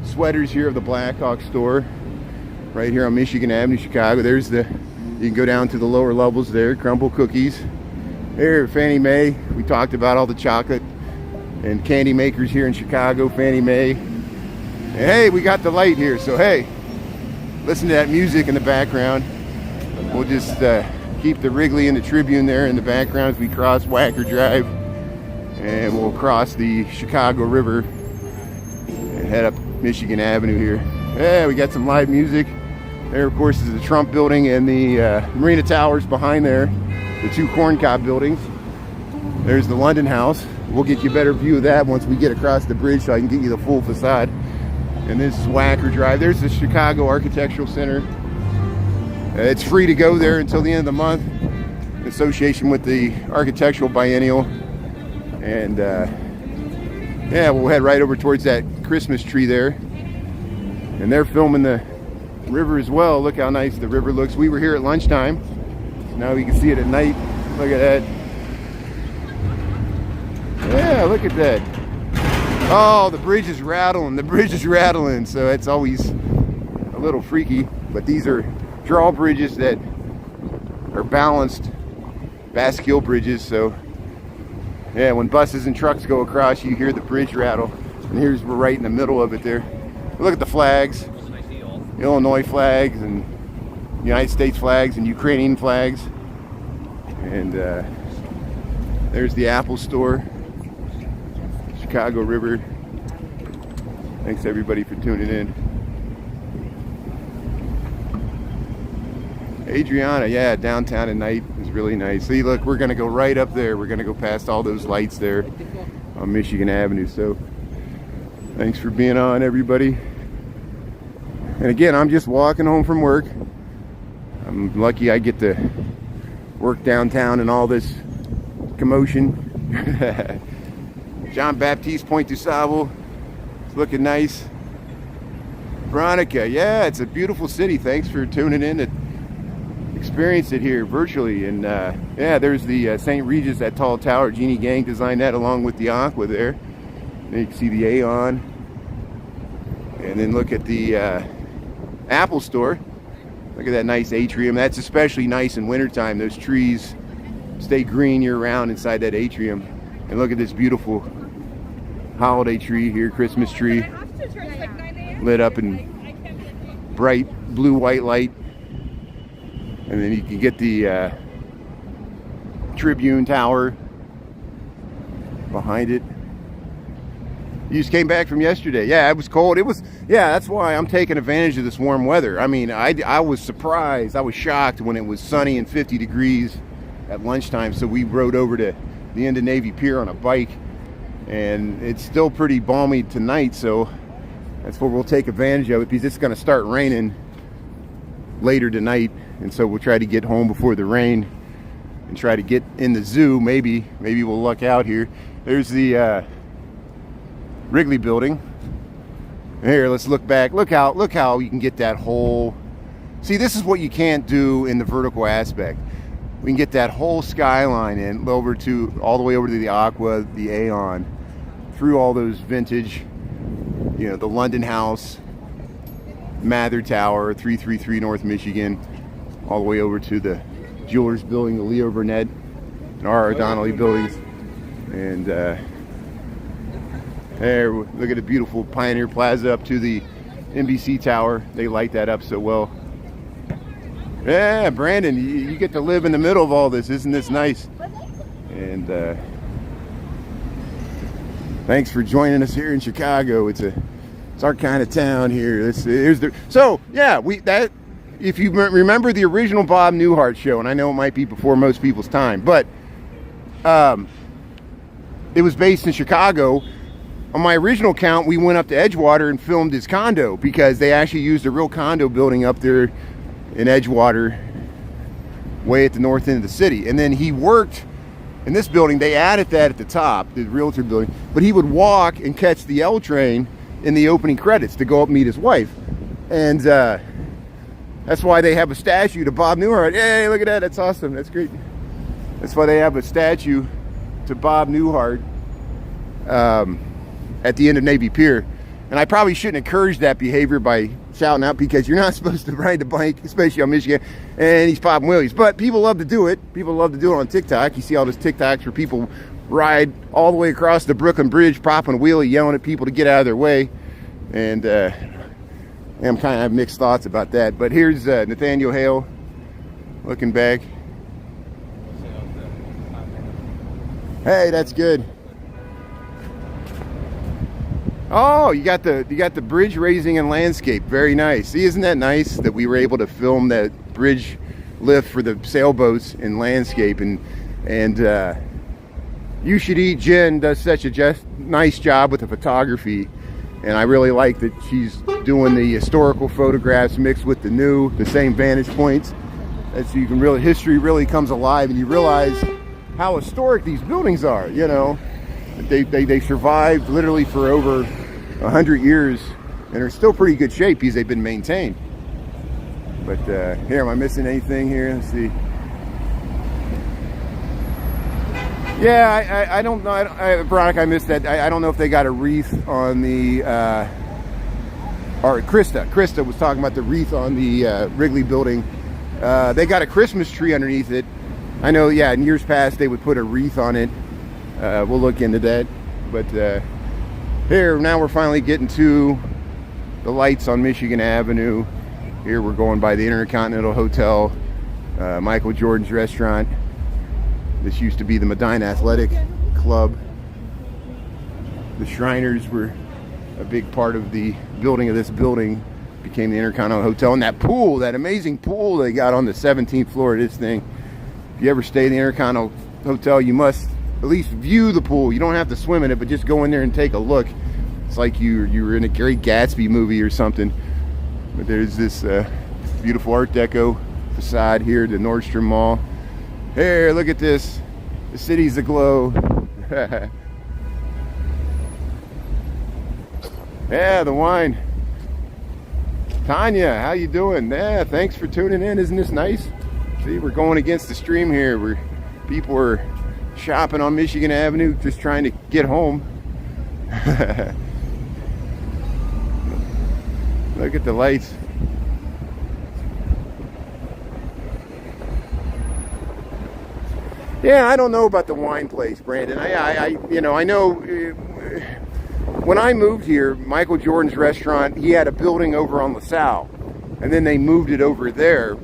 sweaters here of the Blackhawk store right here on Michigan Avenue, Chicago. There's the, you can go down to the lower levels there, Crumble Cookies. Here, Fannie Mae. We talked about all the chocolate and candy makers here in Chicago, Fannie Mae. And hey, we got the light here, so hey, listen to that music in the background. We'll just keep the Wrigley and the Tribune there in the background as we cross Wacker Drive. And we'll cross the Chicago River and head up Michigan Avenue here. Yeah, we got some live music. There, of course, is the Trump building and the Marina Towers behind there, the two corncob buildings. There's the London House. We'll get you a better view of that once we get across the bridge so I can get you the full facade. And this is Wacker Drive. There's the Chicago Architectural Center. It's free to go there until the end of the month in association with the Architectural Biennial. And yeah, we'll head right over towards that Christmas tree there. And they're filming the river as well. Look how nice the river looks. We were here at lunchtime. Now we can see it at night. Look at that. Yeah, look at that. Oh, the bridge is rattling. The bridge is rattling. So it's always a little freaky. But these are drawbridges that are balanced bascule bridges. So yeah, when buses and trucks go across, you hear the bridge rattle. And we're right in the middle of it there. Look at the flags. Illinois flags and United States flags and Ukrainian flags. And there's the Apple store. Chicago River. Thanks everybody for tuning in. Adriana, yeah, downtown at night is really nice. See, look, we're gonna go right up there. We're gonna go past all those lights there on Michigan Avenue. So thanks for being on, everybody. And again, I'm just walking home from work. I'm lucky I get to work downtown in all this commotion. John Baptiste Point du Sable. It's looking nice. Veronica, yeah, it's a beautiful city. Thanks for tuning in to experience it here virtually. And yeah, there's the St. Regis, that tall tower. Jeannie Gang designed that along with the Aqua there. Then you can see the Aeon. And then look at the Apple store. Look at that nice atrium. That's especially nice in wintertime. Those trees stay green year round inside that atrium. And look at this beautiful holiday tree here, Christmas tree, lit up in bright blue white light. And then you can get the Tribune Tower behind it. You just came back from yesterday. Yeah, it was cold. It was, yeah, that's why I'm taking advantage of this warm weather. I mean, I was surprised. I was shocked when it was sunny and 50 degrees at lunchtime. So we rode over to the end of Navy Pier on a bike. And it's still pretty balmy tonight. So that's what we'll take advantage of it, because it's going to start raining later tonight. And so we'll try to get home before the rain and try to get in the zoo. Maybe we'll luck out here. There's the Wrigley building. Here, let's look back. Look how you can get that whole, see, this is what you can't do in the vertical aspect. We can get that whole skyline in over to all the way over to the Aqua, the Aeon, through all those vintage, you know, the London House, Mather Tower, 333 North Michigan, all the way over to the Jewelers building, the Leo Burnett and R.R. Donnelly buildings. And there, look at the beautiful Pioneer Plaza up to the NBC Tower. They light that up so well. Yeah, Brandon, you get to live in the middle of all this. Isn't this nice? And thanks for joining us here in Chicago. It's our kind of town here. So yeah, if you remember the original Bob Newhart show, and I know it might be before most people's time, but it was based in Chicago. On my original count, we went up to Edgewater and filmed his condo, because they actually used a real condo building up there in Edgewater, way at the north end of the city. And then he worked in this building. They added that at the top, the realtor building, but he would walk and catch the L train in the opening credits to go up and meet his wife. And that's why they have a statue to Bob Newhart. Hey, look at that. That's awesome. That's great. That's why they have a statue to Bob Newhart at the end of Navy Pier. And I probably shouldn't encourage that behavior by shouting out, because you're not supposed to ride the bike, especially on Michigan, and he's popping wheelies. But people love to do it. People love to do it on TikTok. You see all those TikToks where people ride all the way across the Brooklyn Bridge, popping a wheelie, yelling at people to get out of their way. And I'm kind of have mixed thoughts about that. But here's Nathaniel Hale looking back. Hey, that's good. Oh, you got the bridge raising and landscape. Very nice. See, isn't that nice that we were able to film that bridge lift for the sailboats and landscape? And You Should Eat Jen does such a nice job with the photography, and I really like that she's doing the historical photographs mixed with the same vantage points. And so you can really, history really comes alive, and you realize how historic these buildings are. You know, they survived literally for over 100 years and are still pretty good shape because they've been maintained. But here, am I missing anything here? Let's see. Yeah, I don't know. Veronica, I missed that. I don't know if they got a wreath on the, or Krista was talking about the wreath on the Wrigley building. They got a Christmas tree underneath it. I know, yeah, in years past they would put a wreath on it. We'll look into that. But here, now we're finally getting to the lights on Michigan Avenue. Here we're going by the Intercontinental Hotel, Michael Jordan's restaurant. This used to be the Medina Athletic Club. The Shriners were a big part of the building of this building, became the Intercontinental Hotel. And that pool, that amazing pool they got on the 17th floor of this thing. If you ever stay in the Intercontinental Hotel, you must at least view the pool. You don't have to swim in it, but just go in there and take a look. It's like you were in a Great Gatsby movie or something. But there's this beautiful Art Deco facade here, the Nordstrom Mall. Here, look at this. The city's aglow. Yeah, the wine. Tanya, how you doing? Yeah, thanks for tuning in. Isn't this nice? See, we're going against the stream here, where people are shopping on Michigan Avenue, just trying to get home. Look at the lights. Yeah, I don't know about the wine place, Brandon. I know when I moved here, Michael Jordan's restaurant, he had a building over on LaSalle, and then they moved it over there.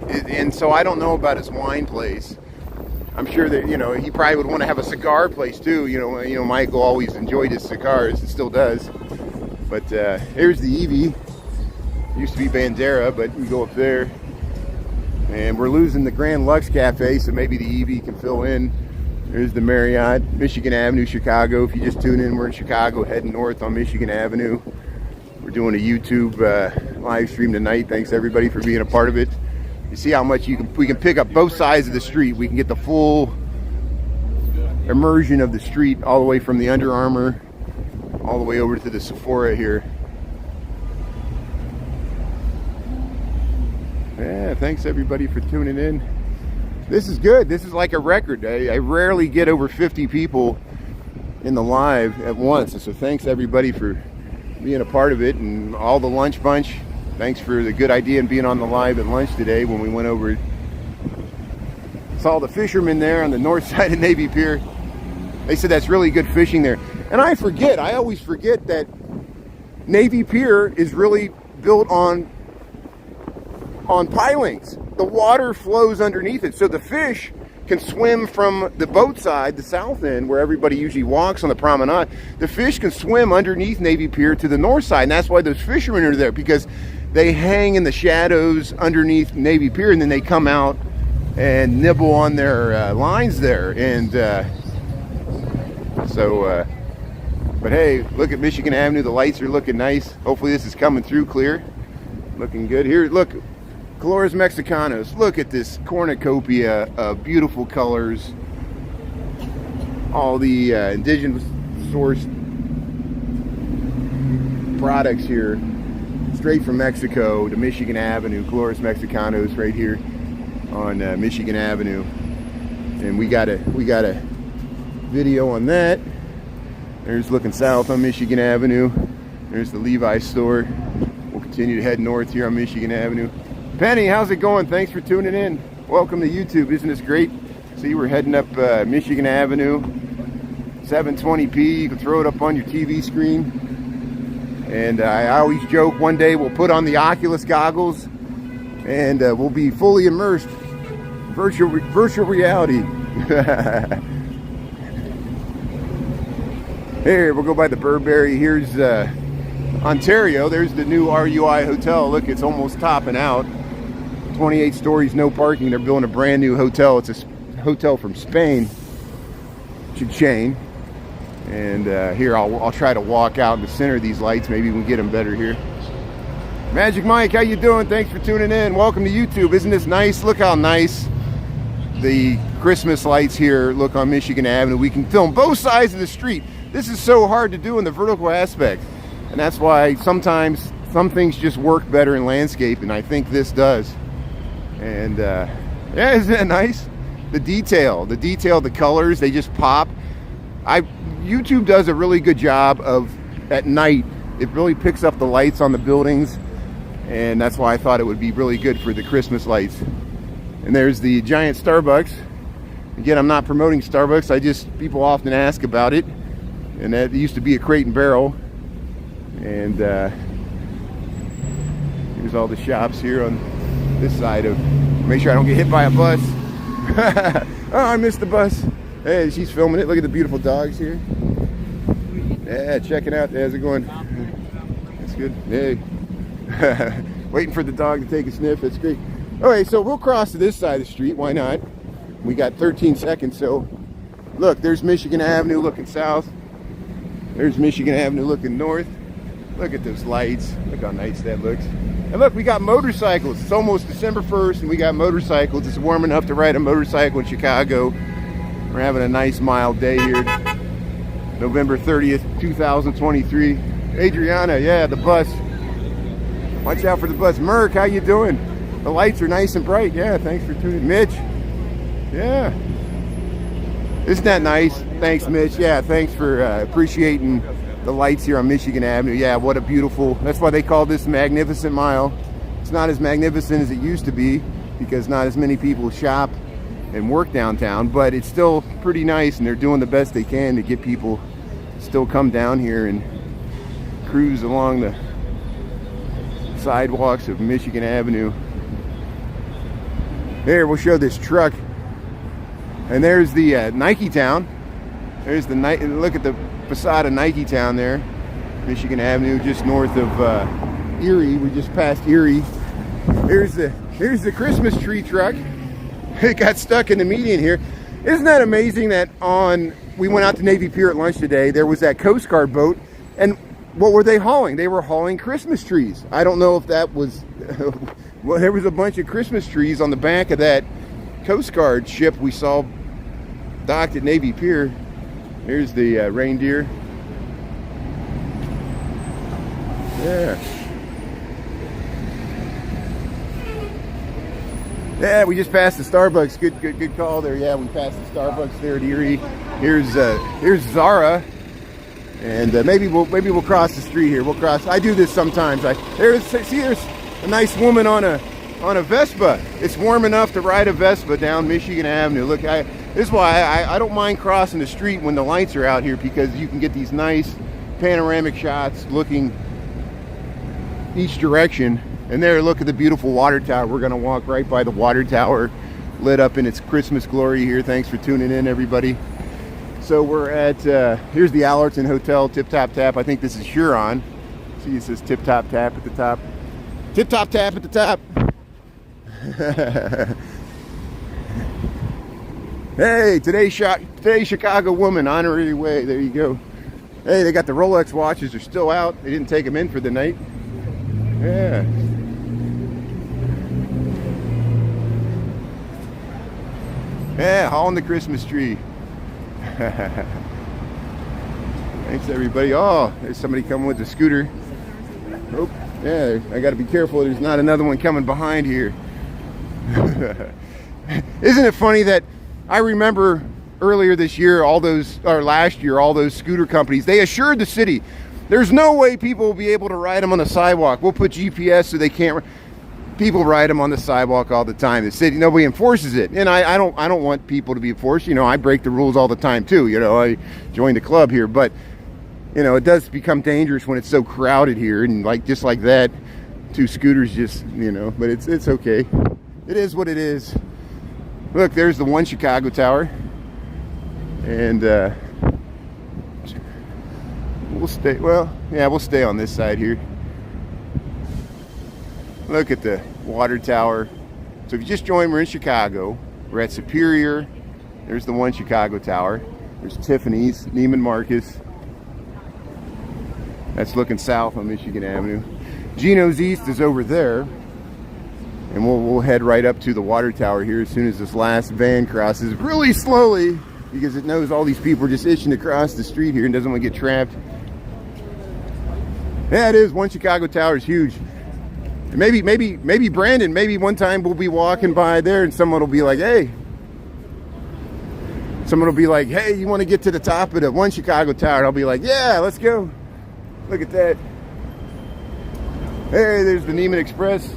And so I don't know about his wine place. I'm sure that, he probably would want to have a cigar place too. Michael always enjoyed his cigars and still does. But here's the Evie. Used to be Bandera, but we go up there. And we're losing the Grand Lux Cafe, so maybe the Evie can fill in. There's the Marriott, Michigan Avenue, Chicago. If you just tune in, we're in Chicago, heading north on Michigan Avenue. We're doing a YouTube live stream tonight. Thanks everybody for being a part of it. You see how much we can pick up both sides of the street. We can get the full immersion of the street, all the way from the Under Armour all the way over to the Sephora here. Yeah, thanks everybody for tuning in. This is good. This is like a record. I rarely get over 50 people in the live at once. And so thanks everybody for being a part of it, and all the lunch bunch. Thanks for the good idea and being on the live at lunch today when we went over. Saw the fishermen there on the north side of Navy Pier. They said that's really good fishing there. And I always forget that Navy Pier is really built on pilings. The water flows underneath it, so the fish can swim from the boat side, the south end, where everybody usually walks on the promenade. The fish can swim underneath Navy Pier to the north side, and that's why those fishermen are there, because they hang in the shadows underneath Navy Pier, and then they come out and nibble on their lines there. And but hey, look at Michigan Avenue. The lights are looking nice. Hopefully this is coming through clear. Looking good. Here, look. Colores Mexicanos. Look at this cornucopia of beautiful colors. All the indigenous sourced products here, straight from Mexico to Michigan Avenue. Colores Mexicanos right here on Michigan Avenue, and we got a video on that. There's looking south on Michigan Avenue. There's the Levi's store. We'll continue to head north here on Michigan Avenue. Penny, how's it going? Thanks for tuning in. Welcome to YouTube. Isn't this great? See, we're heading up Michigan Avenue, 720p. You can throw it up on your TV screen. And I always joke, one day we'll put on the Oculus goggles and we'll be fully immersed. Virtual reality. Here, we'll go by the Burberry. Here's Ontario. There's the new RUI hotel. Look, it's almost topping out. 28 stories, no parking. They're building a brand new hotel. It's a hotel from Spain. It's a chain. And here, I'll try to walk out in the center of these lights. Maybe we can get them better here. Magic Mike, how you doing? Thanks for tuning in. Welcome to YouTube. Isn't this nice? Look how nice the Christmas lights here look on Michigan Avenue. We can film both sides of the street. This is so hard to do in the vertical aspect. And that's why sometimes some things just work better in landscape, and I think this does. And yeah, isn't that nice? The detail, the colors, they just pop. YouTube does a really good job of, at night, it really picks up the lights on the buildings, and that's why I thought it would be really good for the Christmas lights. And there's the giant Starbucks. Again, I'm not promoting Starbucks, people often ask about it. And that used to be a Crate and Barrel. And here's all the shops here on this side of, make sure I don't get hit by a bus. Oh, I missed the bus. Hey, she's filming it. Look at the beautiful dogs here. Yeah, checking out. How's it going? That's good. Hey. Waiting for the dog to take a sniff. That's great. Okay, so we'll cross to this side of the street. Why not? We got 13 seconds. So look, there's Michigan Avenue looking south. There's Michigan Avenue looking north. Look at those lights. Look how nice that looks. And look, we got motorcycles. It's almost December 1st and we got motorcycles. It's warm enough to ride a motorcycle in Chicago. We're having a nice mild day here. November 30th, 2023. Adriana, yeah, the bus. Watch out for the bus. Merck, how you doing? The lights are nice and bright. Yeah, thanks for tuning in. Mitch, yeah. Isn't that nice? Thanks, Mitch. Yeah, thanks for appreciating the lights here on Michigan Avenue. Yeah, what a beautiful, that's why they call this Magnificent Mile. It's not as magnificent as it used to be because not as many people shop and work downtown, but it's still pretty nice, and they're doing the best they can to get people to still come down here and cruise along the sidewalks of Michigan Avenue. There, we'll show this truck. And there's the Nike Town. There's the Nike. Look at the facade of Nike Town there, Michigan Avenue, just north of Erie. We just passed Erie. Here's the Christmas tree truck. It got stuck in the median here. Isn't that amazing that we went out to Navy Pier at lunch today. There was that Coast Guard boat, and what were they hauling? They were hauling Christmas trees. I don't know if that was. Well, there was a bunch of Christmas trees on the back of that Coast Guard ship we saw docked at Navy Pier. Here's the reindeer. Yeah. Yeah, we just passed the Starbucks. Good call there. Yeah, we passed the Starbucks there at Erie. Here's Zara, and maybe we'll cross the street here. We'll cross. I do this sometimes. There's a nice woman on a Vespa. It's warm enough to ride a Vespa down Michigan Avenue. Look, this is why I don't mind crossing the street when the lights are out here, because you can get these nice panoramic shots looking each direction. And there, look at the beautiful water tower. We're gonna walk right by the water tower, lit up in its Christmas glory here. Thanks for tuning in, everybody. So we're at, here's the Allerton Hotel, Tip Top Tap. I think this is Huron. See, it says Tip Top Tap at the top. Tip Top Tap at the top. Hey, today's Chicago Woman Honorary Way. There you go. Hey, they got the Rolex watches. They're still out. They didn't take them in for the night. Yeah. Yeah, hauling the Christmas tree. Thanks, everybody. Oh, there's somebody coming with a scooter. Oh, yeah, I got to be careful. There's not another one coming behind here. Isn't it funny that I remember earlier this year, last year, all those scooter companies, they assured the city, There's no way people will be able to ride them on the sidewalk. We'll put GPS so they can't. People ride them on the sidewalk all the time. The city, nobody enforces it, and I don't want people to be enforced. You know, I break the rules all the time too. You know, I joined the club here, but you know, it does become dangerous when it's so crowded here, and like just like that, two scooters just, you know. But it's okay. It is what it is. Look, there's the One Chicago Tower, and we'll stay. Well, yeah, we'll stay on this side here. Look at the water tower. So if you just joined, we're in Chicago. We're at Superior. There's the One Chicago Tower. There's Tiffany's, Neiman Marcus. That's looking south on Michigan Avenue. Geno's East is over there. And we'll head right up to the water tower here as soon as this last van crosses really slowly, because it knows all these people are just itching to cross the street here and doesn't want to get trapped. Yeah, it is. One Chicago Tower is huge. Maybe Brandon, maybe one time we'll be walking by there and someone will be like, hey, you want to get to the top of the One Chicago Tower? And I'll be like, yeah, let's go. Look at that. Hey, there's the Neiman Express.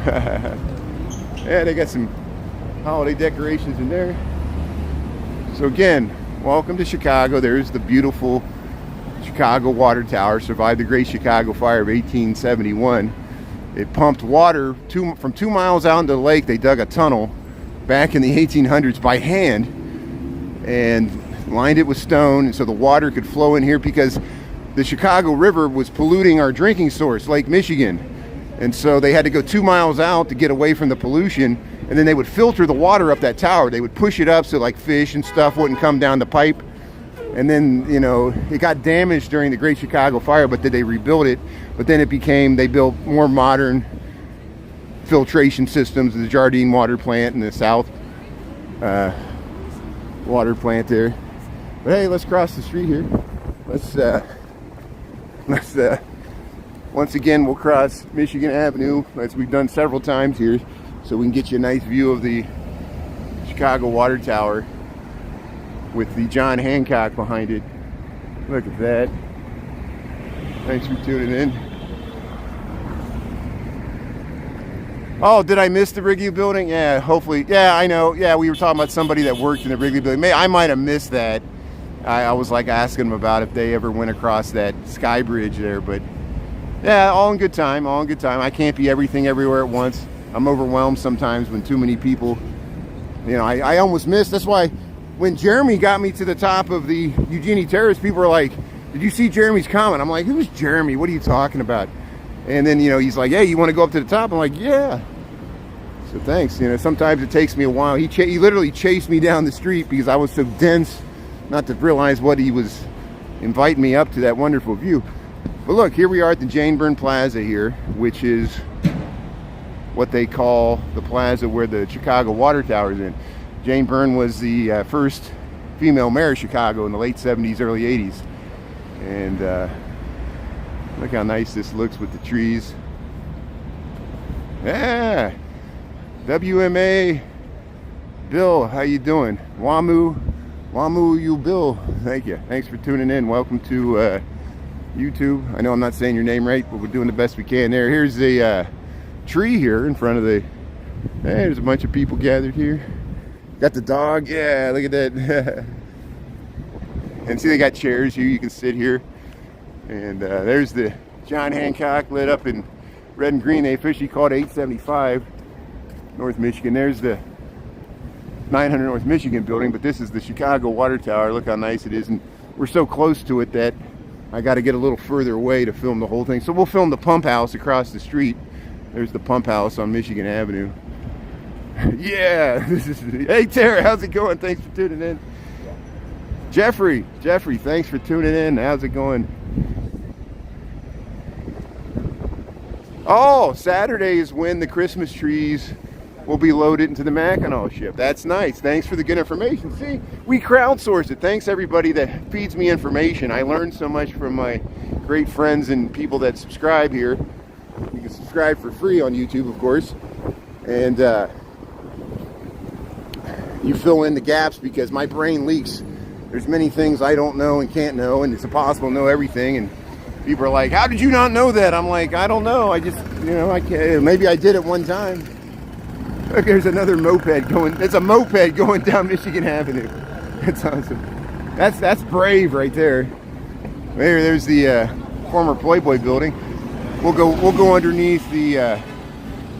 Yeah, they got some holiday decorations in there. So again, welcome to Chicago. There's the beautiful Chicago Water Tower. Survived the Great Chicago Fire of 1871. It pumped water from 2 miles out into the lake. They dug a tunnel back in the 1800s by hand and lined it with stone, and so the water could flow in here, because the Chicago River was polluting our drinking source, Lake Michigan. And so they had to go 2 miles out to get away from the pollution, and then they would filter the water up that tower. They would push it up so like fish and stuff wouldn't come down the pipe. And then, you know, it got damaged during the Great Chicago Fire, but then they rebuilt it. But then they built more modern filtration systems, the Jardine water plant in the south water plant there. But hey, let's cross the street here. Let's once again, we'll cross Michigan Avenue, as we've done several times here, so we can get you a nice view of the Chicago Water Tower with the John Hancock behind it. Look at that. Thanks for tuning in. Oh, did I miss the Wrigley building? Yeah, hopefully. Yeah, I know. Yeah, we were talking about somebody that worked in the Wrigley building. I might have missed that. I was like asking them about if they ever went across that sky bridge there, but yeah, all in good time, all in good time. I can't be everything everywhere at once. I'm overwhelmed sometimes when too many people, you know, I almost missed. That's why when Jeremy got me to the top of the Eugenie Terrace, people were like, did you see Jeremy's comment? I'm like, who's Jeremy? What are you talking about? And then, you know, he's like, hey, you want to go up to the top? I'm like, yeah. So thanks. You know, sometimes it takes me a while. He literally chased me down the street because I was so dense not to realize what he was inviting me up to, that wonderful view. But look, here we are at the Jane Byrne Plaza here, which is what they call the plaza where the Chicago Water Tower is in. Jane Byrne was the first female mayor of Chicago in the late 70s, early 80s. And look how nice this looks with the trees. Yeah, WMA Bill, how you doing? Wamu you Bill, thank you. Thanks for tuning in. Welcome to YouTube. I know I'm not saying your name right, but we're doing the best we can there. Here's the tree here in front of the, hey, there's a bunch of people gathered here. Got the dog, yeah, look at that. And see, they got chairs here, you can sit here. And there's the John Hancock lit up in red and green. They officially called 875 North Michigan. There's the 900 North Michigan building, but this is the Chicago Water Tower. Look how nice it is. And we're so close to it that I got to get a little further away to film the whole thing. So we'll film the pump house across the street. There's the pump house on Michigan Avenue. Yeah, this is, hey Tara, how's it going? Thanks for tuning in. Jeffrey, thanks for tuning in. How's it going? Oh, Saturday is when the Christmas trees will be loaded into the Mackinac ship. That's nice. Thanks for the good information. See, we crowdsource it. Thanks everybody that feeds me information. I learned so much from my great friends and people that subscribe here. You can subscribe for free on YouTube, of course. And you fill in the gaps because my brain leaks. There's many things I don't know and can't know, and it's impossible to know everything. And People are like, how did you not know that? I'm like, I don't know. I just, you know, I can't. Maybe I did it one time. Look, there's another moped going. There's a moped going down Michigan Avenue. That's awesome. That's brave right there. There's the former Playboy building. We'll go underneath the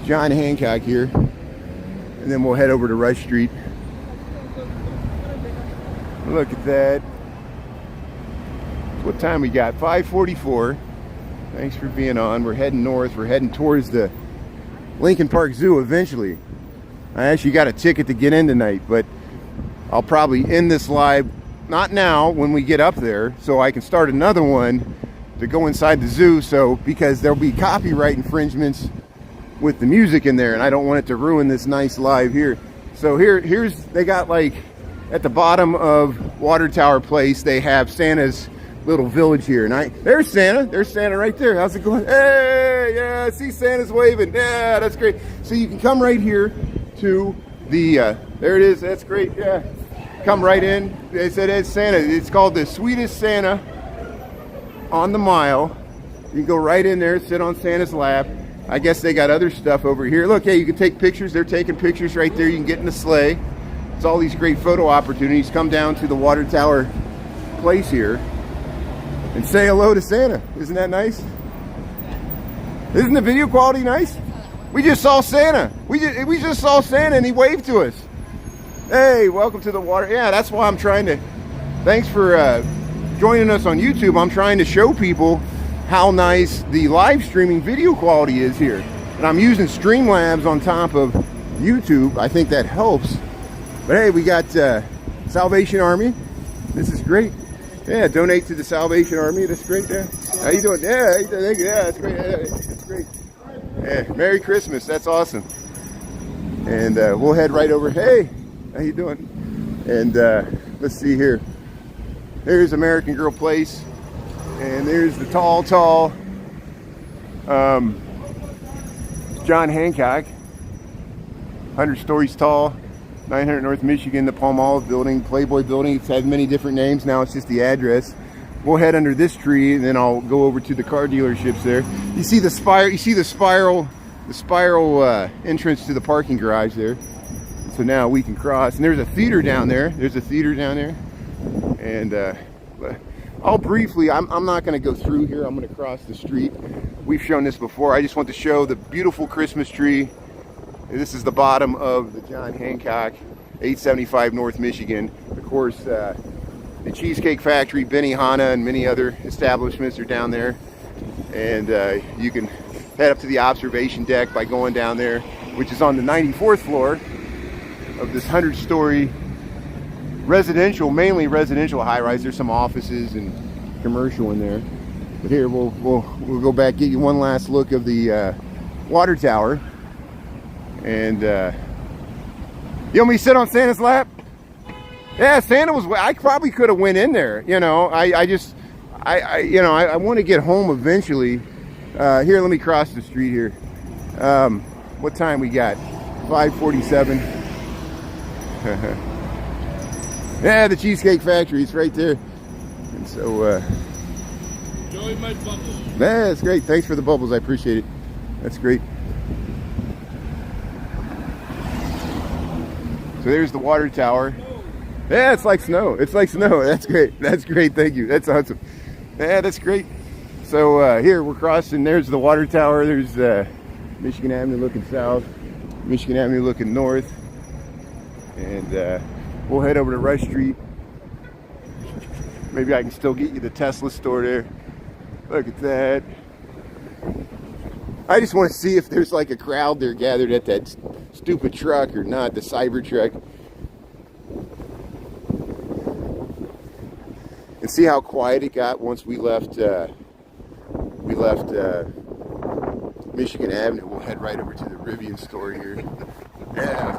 John Hancock here, and then we'll head over to Rush Street. Look at that. What time we got? 5:44. Thanks for being on. We're heading north. We're heading towards the Lincoln Park Zoo eventually. I actually got a ticket to get in tonight, but I'll probably end this live, not now, when we get up there, so I can start another one to go inside the zoo, so because there'll be copyright infringements with the music in there, and I don't want it to ruin this nice live here. So here's they got, like, at the bottom of Water Tower Place, they have Santa's little village here, and there's Santa. There's Santa right there. How's it going? Hey, yeah, I see Santa's waving. Yeah, that's great. So you can come right here to the there it is. That's great. Yeah, come right in. They said it's Santa. It's called the Sweetest Santa on the Mile. You can go right in there, sit on Santa's lap. I guess they got other stuff over here. Look, hey, you can take pictures. They're taking pictures right there. You can get in the sleigh. It's all these great photo opportunities. Come down to the Water Tower Place here and say hello to Santa. Isn't that nice? Isn't the video quality nice? We just saw Santa. We just saw Santa and he waved to us. Hey, welcome to the water. Yeah, that's why I'm trying to. Thanks for joining us on YouTube. I'm trying to show people how nice the live streaming video quality is here. And I'm using Streamlabs on top of YouTube. I think that helps. But hey, we got Salvation Army. This is great. Yeah, donate to the Salvation Army. That's great. Yeah. How you doing? Yeah, yeah, that's great. Yeah, that's great. Yeah, Merry Christmas. That's awesome. And we'll head right over. Hey, how you doing? And let's see here. There's American Girl Place. And there's the tall John Hancock. 100 stories tall. 900 North Michigan, the Palm Olive Building, Playboy Building. It's had many different names. Now it's just the address. We'll head under this tree, and then I'll go over to the car dealerships there. You see the spire. You see the spiral entrance to the parking garage there. So now we can cross. And there's a theater down there. There's a theater down there. And I'll briefly. I'm not going to go through here. I'm going to cross the street. We've shown this before. I just want to show the beautiful Christmas tree. This is the bottom of the John Hancock, 875 North Michigan. Of course, the Cheesecake Factory, Benihana, and many other establishments are down there. And you can head up to the observation deck by going down there, which is on the 94th floor of this 100-story residential, mainly residential high-rise. There's some offices and commercial in there. But here, we'll go back, get you one last look of the water tower. And you want me to sit on Santa's lap? Yeah, Santa was. I probably could have went in there. You know, I want to get home eventually. Here, let me cross the street here. What time we got? 5:47. Yeah, the Cheesecake Factory. It's right there. And so. Enjoy my bubbles. Yeah, that's great. Thanks for the bubbles. I appreciate it. That's great. So there's the water tower. Yeah, it's like snow. It's like snow. That's great. That's great. Thank you. That's awesome. Yeah, that's great. So here we're crossing. There's the water tower. There's Michigan Avenue looking south, Michigan Avenue looking north, and we'll head over to Rush Street. Maybe I can still get you the Tesla store there. Look at that. I just want to see if there's like a crowd there gathered at that stupid truck or not, the Cybertruck. And see how quiet it got once we left Michigan Avenue. We'll head right over to the Rivian store here. Yeah,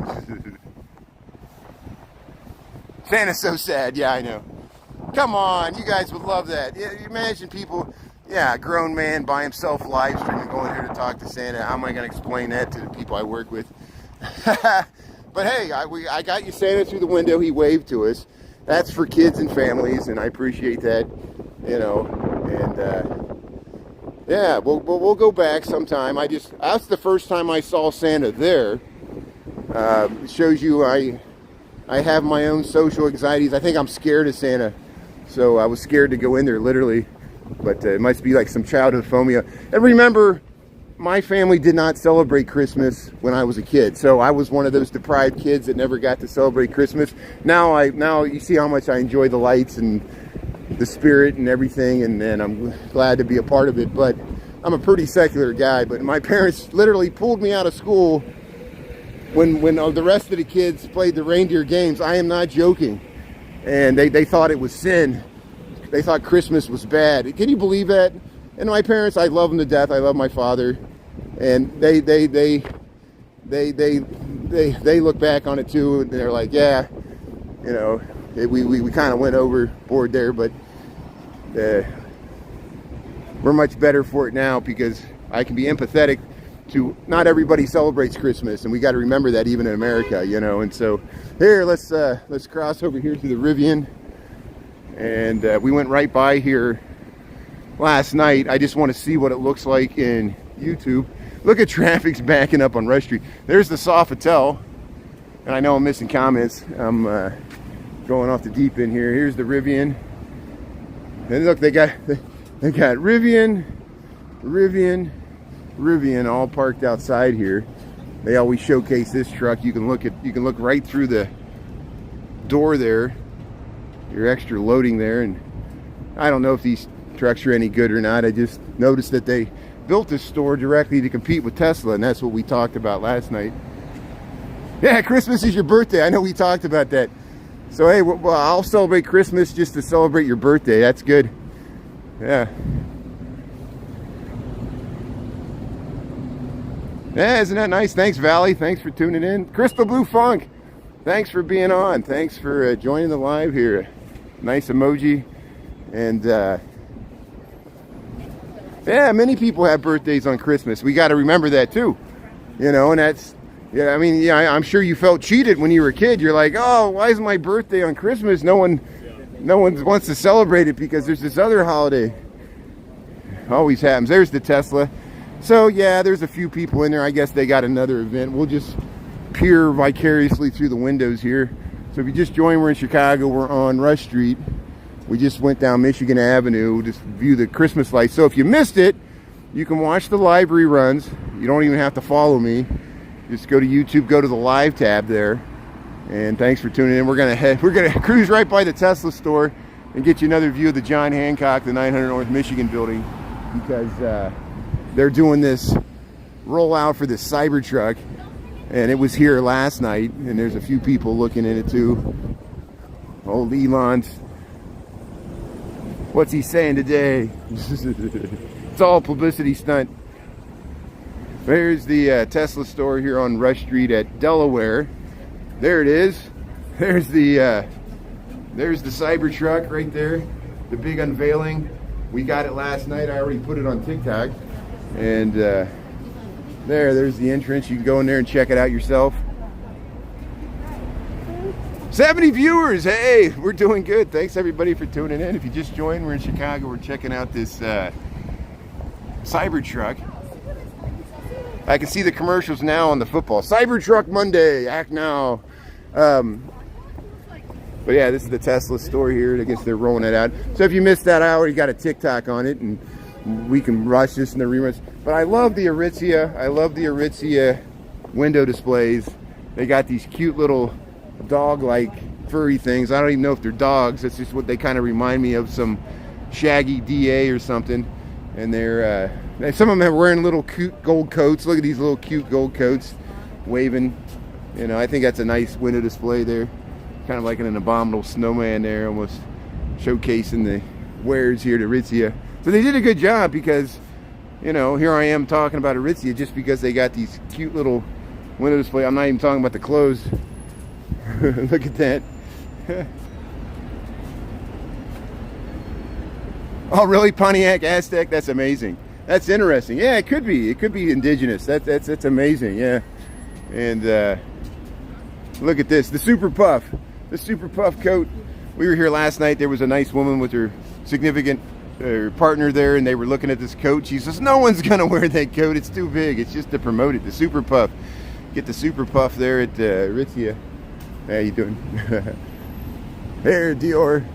how's it going? Santa's so sad. Yeah, I know. Come on, you guys would love that. Yeah, imagine people. Yeah, a grown man by himself live streaming, going here to talk to Santa. How am I going to explain that to the people I work with? But hey, I got you Santa through the window. He waved to us. That's for kids and families, and I appreciate that. You know, And yeah, we'll go back sometime. That's the first time I saw Santa there. It shows you I have my own social anxieties. I think I'm scared of Santa, so I was scared to go in there literally. But it must be like some childhood phobia. And remember, my family did not celebrate Christmas when I was a kid, so I was one of those deprived kids that never got to celebrate Christmas. Now you see how much I enjoy the lights and the spirit and everything, and I'm glad to be a part of it. But I'm a pretty secular guy. But my parents literally pulled me out of school when the rest of the kids played the reindeer games. I am not joking. And they thought it was sin. They thought Christmas was bad. Can you believe that? And my parents, I love them to death. I love my father, and they look back on it too, and they're like, yeah, you know, we kind of went overboard there, but we're much better for it now because I can be empathetic to not everybody celebrates Christmas, and we got to remember that even in America, you know. And so here, let's cross over here to the Rivian, and we went right by here last night. I just want to see what it looks like in YouTube. Look at traffic's backing up on Rush Street. There's the Sofitel, and I know I'm missing comments. I'm going off the deep end here. Here's the Rivian, and look, they got Rivian all parked outside here. They always showcase this truck. You can look right through the door there. Your extra loading there, and I don't know if these trucks are any good or not. I just noticed that they built this store directly to compete with Tesla, and that's what we talked about last night. Yeah, Christmas is your birthday. I know we talked about that. So hey, well, I'll celebrate Christmas just to celebrate your birthday. That's good. Yeah. Yeah, isn't that nice? Thanks, Valley. Thanks for tuning in. Crystal Blue Funk, thanks for being on. Thanks for joining the live here. Nice emoji. And yeah, many people have birthdays on Christmas. We got to remember that too, you know. And that's, yeah, I mean, yeah, I'm sure you felt cheated when you were a kid. You're like, oh, why is my birthday on Christmas? No one wants to celebrate it because there's this other holiday. Always happens. There's the Tesla. So yeah, there's a few people in there. I guess they got another event. We'll just peer vicariously through the windows here. So if you just joined, we're in Chicago. We're on Rush Street. We just went down Michigan Avenue, just view the Christmas lights. So if you missed it, you can watch the live reruns. You don't even have to follow me. Just go to YouTube, go to the live tab there. And thanks for tuning in. We're gonna cruise right by the Tesla store and get you another view of the John Hancock, the 900 North Michigan building, because they're doing this rollout for this Cybertruck, and it was here last night, and there's a few people looking at it too. Old Elon's, what's he saying today? It's all publicity stunt. There's the Tesla store here on Rush Street at Delaware. There it is. There's the Cybertruck right there, the big unveiling. We got it last night. I already put it on TikTok. And there's the entrance. You can go in there and check it out yourself. 70 viewers. Hey, we're doing good. Thanks everybody for tuning in. If you just joined, we're in Chicago. We're checking out this Cybertruck. I can see the commercials now on the football. Cybertruck Monday, act now. But yeah, this is the Tesla store here. I guess they're rolling it out. So if you missed that, I already got a TikTok on it, and we can rush this in the reruns. But I love the Aritzia. I love the Aritzia window displays. They got these cute little dog-like furry things. I don't even know if they're dogs. That's just what they kind of remind me of, some shaggy DA or something. And they're some of them are wearing little cute gold coats. Look at these little cute gold coats waving. You know, I think that's a nice window display there. Kind of like an abominable snowman there, almost showcasing the wares here to Aritzia. So they did a good job, because, you know, here I am talking about Aritzia just because they got these cute little window display. I'm not even talking about the clothes. Look at that. Oh, really? Pontiac Aztec? That's amazing. That's interesting. Yeah, it could be. It could be indigenous. That's amazing. Yeah. And look at this. The Super Puff. The Super Puff coat. We were here last night. There was a nice woman with her significant partner there, and they were looking at this coat. She says, no one's gonna wear that coat, it's too big. It's just to promote it. The Super Puff. Get the Super Puff there at Ritzia. How you doing? Here, Dior.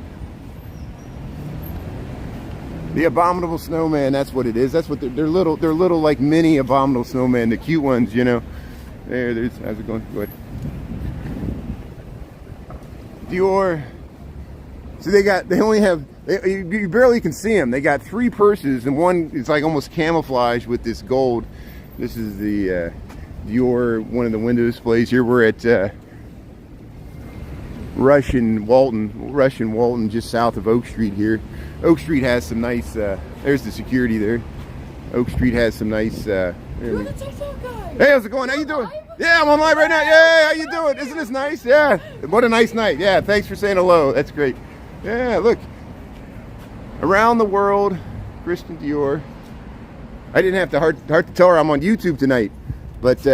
The Abominable Snowman, that's what it is. That's what they're little. They're little like mini Abominable Snowman, the cute ones, you know. There's. How's it going? Go ahead. Dior. So they only have. You barely can see them. They got 3 purses, and one is like almost camouflage with this gold. This is the Dior, one of the window displays. Here we're at Rush and Walton, just south of Oak Street here. Oak Street has some nice, there's the security there. Oak Street has some nice, You're the TikTok guy. Hey, how's it going? How you doing? Yeah, I'm on live right now. Yeah, how you doing? Isn't this nice? Yeah, what a nice night. Yeah, thanks for saying hello. That's great. Yeah, look. Around the world, Christian Dior. I didn't have to hard to tell her I'm on YouTube tonight, but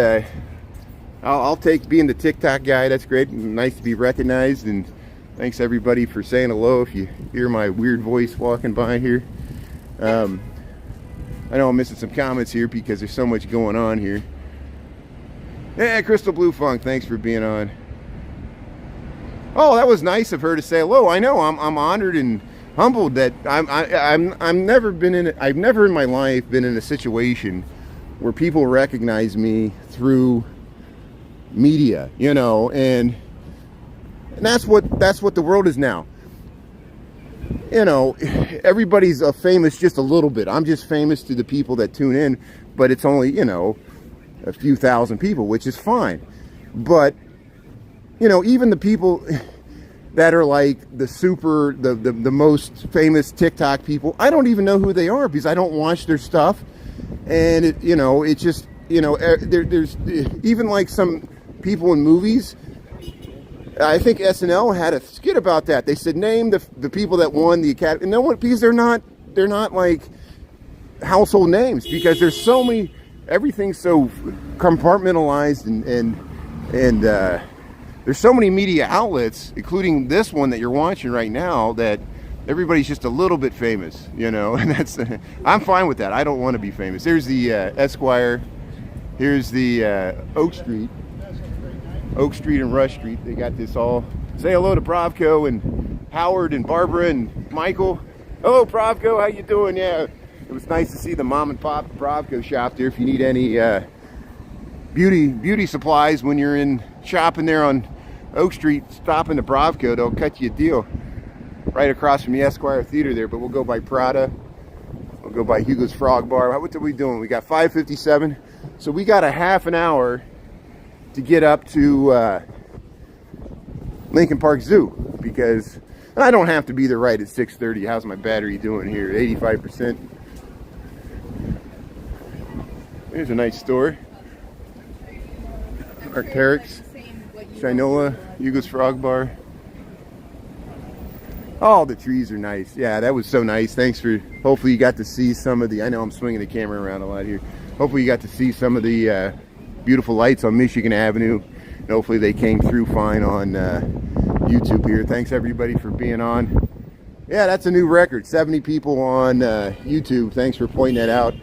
I'll take being the TikTok guy. That's great. Nice to be recognized, and thanks everybody for saying hello. If you hear my weird voice walking by here, I know I'm missing some comments here because there's so much going on here. Yeah, Crystal Blue Funk, thanks for being on. Oh, that was nice of her to say hello. I know I'm honored and humbled that I've never in my life been in a situation where people recognize me through media, you know, and that's what the world is now. You know, everybody's famous just a little bit. I'm just famous to the people that tune in, but it's only, you know, a few thousand people, which is fine. But you know, even the people that are like the most famous TikTok people, I don't even know who they are because I don't watch their stuff. And it, you know, it's just, you know, there's even like some people in movies. I think SNL had a skit about that. They said name the people that won the Academy. And no one, because they're not like household names, because there's so many, everything's so compartmentalized, and there's so many media outlets, including this one that you're watching right now, that everybody's just a little bit famous, you know. And that's I'm fine with that. I don't want to be famous. There's the Esquire. Here's the Oak Street and Rush Street. They got this all. Say hello to Bravco and Howard and Barbara and Michael. Hello, Bravco. How you doing? Yeah, it was nice to see the mom and pop Bravco shop there. If you need any beauty supplies when you're in shopping there on Oak Street, stop in the Bravco. They'll cut you a deal. Right across from the Esquire Theater there. But we'll go by Prada. We'll go by Hugo's Frog Bar. What are we doing? We got 5:57. So we got a half an hour to get up to Lincoln Park Zoo, because I don't have to be there right at 6:30. How's my battery doing here? 85%. There's a nice store. Arc'teryx, Shinola, Hugo's Frog Bar. Oh, the trees are nice. Yeah, that was so nice. Thanks for, hopefully you got to see some of the, I know I'm swinging the camera around a lot here. Hopefully you got to see some of the beautiful lights on Michigan Avenue. And hopefully they came through fine on YouTube here. Thanks everybody for being on. Yeah, that's a new record. 70 people on YouTube. Thanks for pointing that out.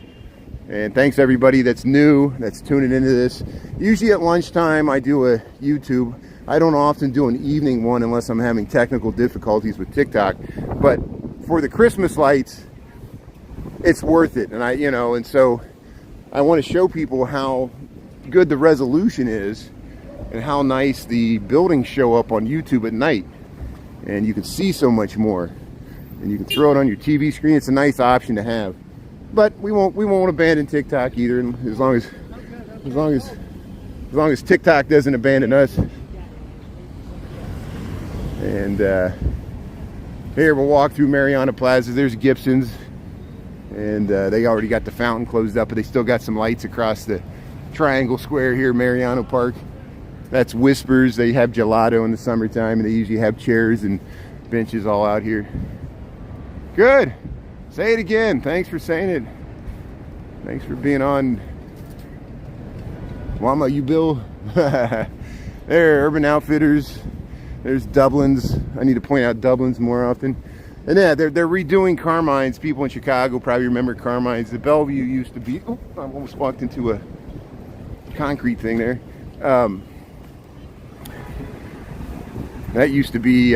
And thanks everybody that's new, that's tuning into this. Usually at lunchtime I do a YouTube. I don't often do an evening one unless I'm having technical difficulties with TikTok. But for the Christmas lights, it's worth it. And and so I want to show people how good the resolution is and how nice the buildings show up on YouTube at night. And you can see so much more. And you can throw it on your TV screen. It's a nice option to have. But we won't abandon TikTok either, as long as TikTok doesn't abandon us. And here we'll walk through Mariana Plaza. There's Gibson's, and they already got the fountain closed up, but they still got some lights across the triangle square here, Mariano Park. That's Whispers. They have gelato in the summertime, and they usually have chairs and benches all out here. Good. Say it again. Thanks for saying it. Thanks for being on. Mama, you Bill. There, Urban Outfitters. There's Dublin's. I need to point out Dublin's more often. And yeah, they're redoing Carmine's. People in Chicago probably remember Carmine's. The Bellevue used to be. Oh, I almost walked into a concrete thing there. That used to be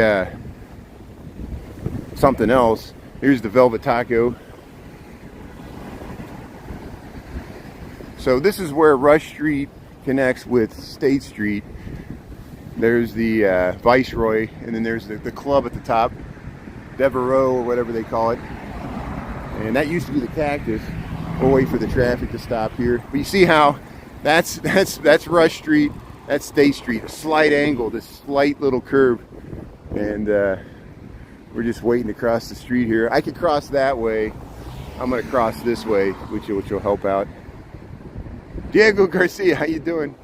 something else. Here's the Velvet Taco. So this is where Rush Street connects with State Street. There's the Viceroy, and then there's the club at the top, Devereaux or whatever they call it. And that used to be the Cactus. We'll wait for the traffic to stop here. But you see how that's Rush Street, that's State Street, a slight angle, this slight little curve. And we're just waiting to cross the street here. I could cross that way. I'm gonna cross this way, which will help out. Diego Garcia, how you doing?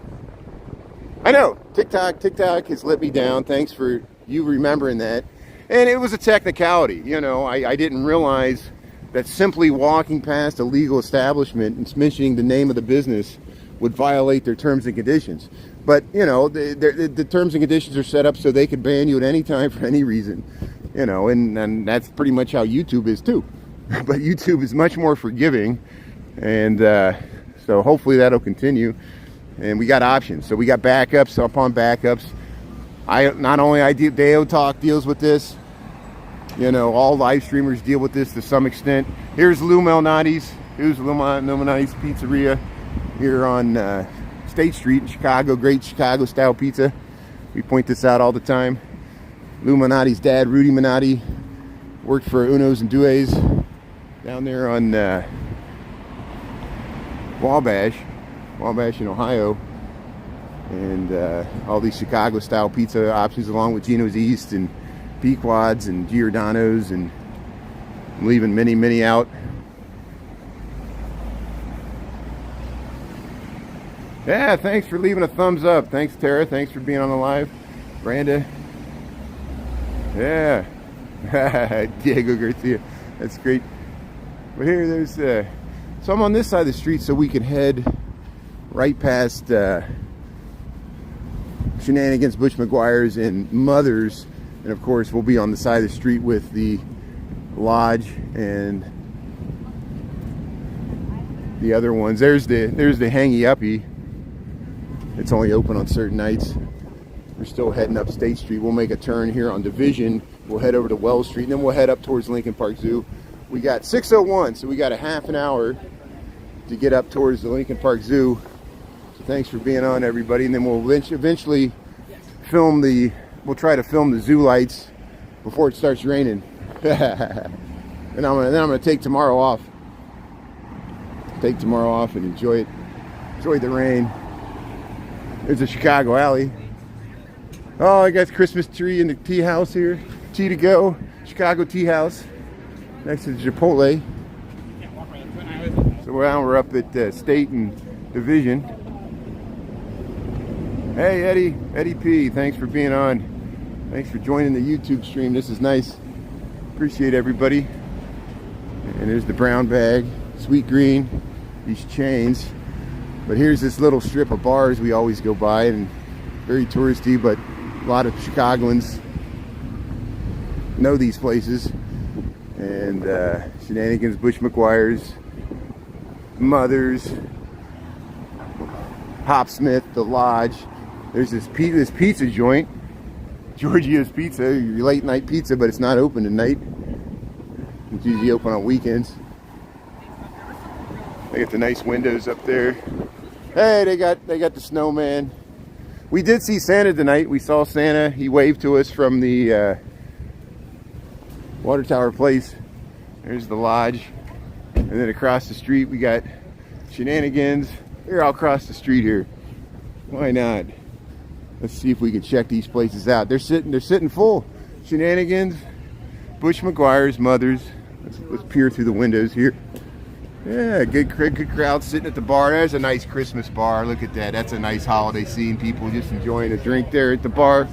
I know, TikTok has let me down. Thanks for you remembering that. And it was a technicality, you know. I didn't realize that simply walking past a legal establishment and mentioning the name of the business would violate their terms and conditions. But, you know, the terms and conditions are set up so they could ban you at any time for any reason. You know, and that's pretty much how YouTube is too. But YouTube is much more forgiving. And so hopefully that'll continue. And we got options. So we got backups upon backups. Not only Deo Talk deals with this, you know, all live streamers deal with this to some extent. Here's Lou Malnati's. Here's Lou Malnati's Pizzeria here on State Street in Chicago. Great Chicago style pizza. We point this out all the time. Lou Malnati's dad, Rudy Malnati, worked for Uno's and Due's down there on Wabash in Ohio. And all these Chicago style pizza options along with Gino's East and Pequod's and Giordano's, and I'm leaving many out. Yeah, thanks for leaving a thumbs up. Thanks, Tara. Thanks for being on the live. Branda. Yeah. Diego Garcia. That's great. But here, there's so I'm on this side of the street so we can head right past Shenanigans, Bush McGuire's, and Mother's. And of course, we'll be on the side of the street with the Lodge and the other ones. There's the Hangy Uppy. It's only open on certain nights. We're still heading up State Street. We'll make a turn here on Division. We'll head over to Wells Street, and then we'll head up towards Lincoln Park Zoo. We got 6:01, so we got a half an hour to get up towards the Lincoln Park Zoo. So thanks for being on, everybody. And then we'll eventually film we'll try to film the zoo lights before it starts raining. And I'm gonna take tomorrow off. Take tomorrow off and enjoy the rain. There's a Chicago alley. Oh, I got Christmas tree in the tea house here. Tea to go. Chicago tea house. Next to the Chipotle. So now we're up at State and Division. Hey, Eddie P. Thanks for being on. Thanks for joining the YouTube stream. This is nice. Appreciate everybody. And there's the brown bag. Sweet green. These chains. But here's this little strip of bars we always go by, and very touristy, but a lot of Chicagoans know these places. And Shenanigans, Bush McGuire's, Mother's, Hopsmith, the Lodge. There's this pizza joint, Giorgio's Pizza, your late night pizza, but it's not open tonight. It's usually open on weekends. They got the nice windows up there. Hey, they got the snowman. We did see Santa tonight. We saw Santa. He waved to us from the Water Tower Place. There's the Lodge. And then across the street we got Shenanigans. Here, I'll cross the street here. Why not? Let's see if we can check these places out. They're sitting full. Shenanigans, Bush McGuire's, Mother's. Let's peer through the windows here. Yeah, good crowd sitting at the bar. There's a nice Christmas bar. Look at that. That's a nice holiday scene. People just enjoying a drink there at the bar.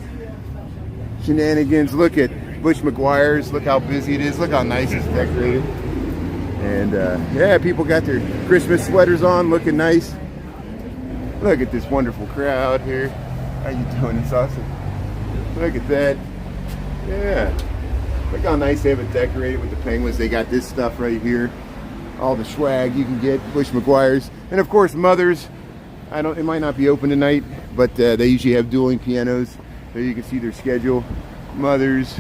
Shenanigans. Look at Bush McGuire's. Look how busy it is. Look how nice it's decorated. And yeah, people got their Christmas sweaters on, looking nice. Look at this wonderful crowd here. How you doing? It's awesome. Look at that. Yeah. Look how nice they have it decorated with the penguins. They got this stuff right here. All the swag you can get, Bush McGuire's. And of course, Mother's. It might not be open tonight, but they usually have dueling pianos. There you can see their schedule. Mother's,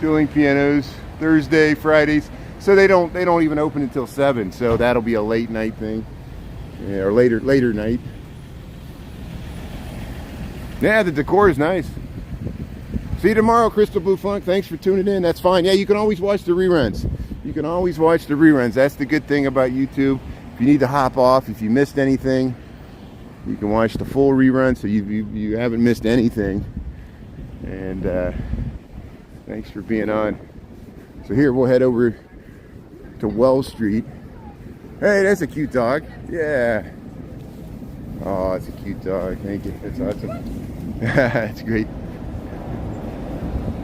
dueling pianos, Thursday, Fridays. So they don't even open until 7. So that'll be a late night thing. Yeah, or later night. Yeah, the decor is nice. See you tomorrow, Crystal Blue Funk. Thanks for tuning in. That's fine. Yeah, you can always watch the reruns. You can always watch the reruns. That's the good thing about YouTube. If you need to hop off, if you missed anything, you can watch the full rerun, so you haven't missed anything. And thanks for being on. So here, we'll head over to Wells Street. Hey, that's a cute dog. Yeah. Oh, it's a cute dog. Thank you. That's awesome. That's great.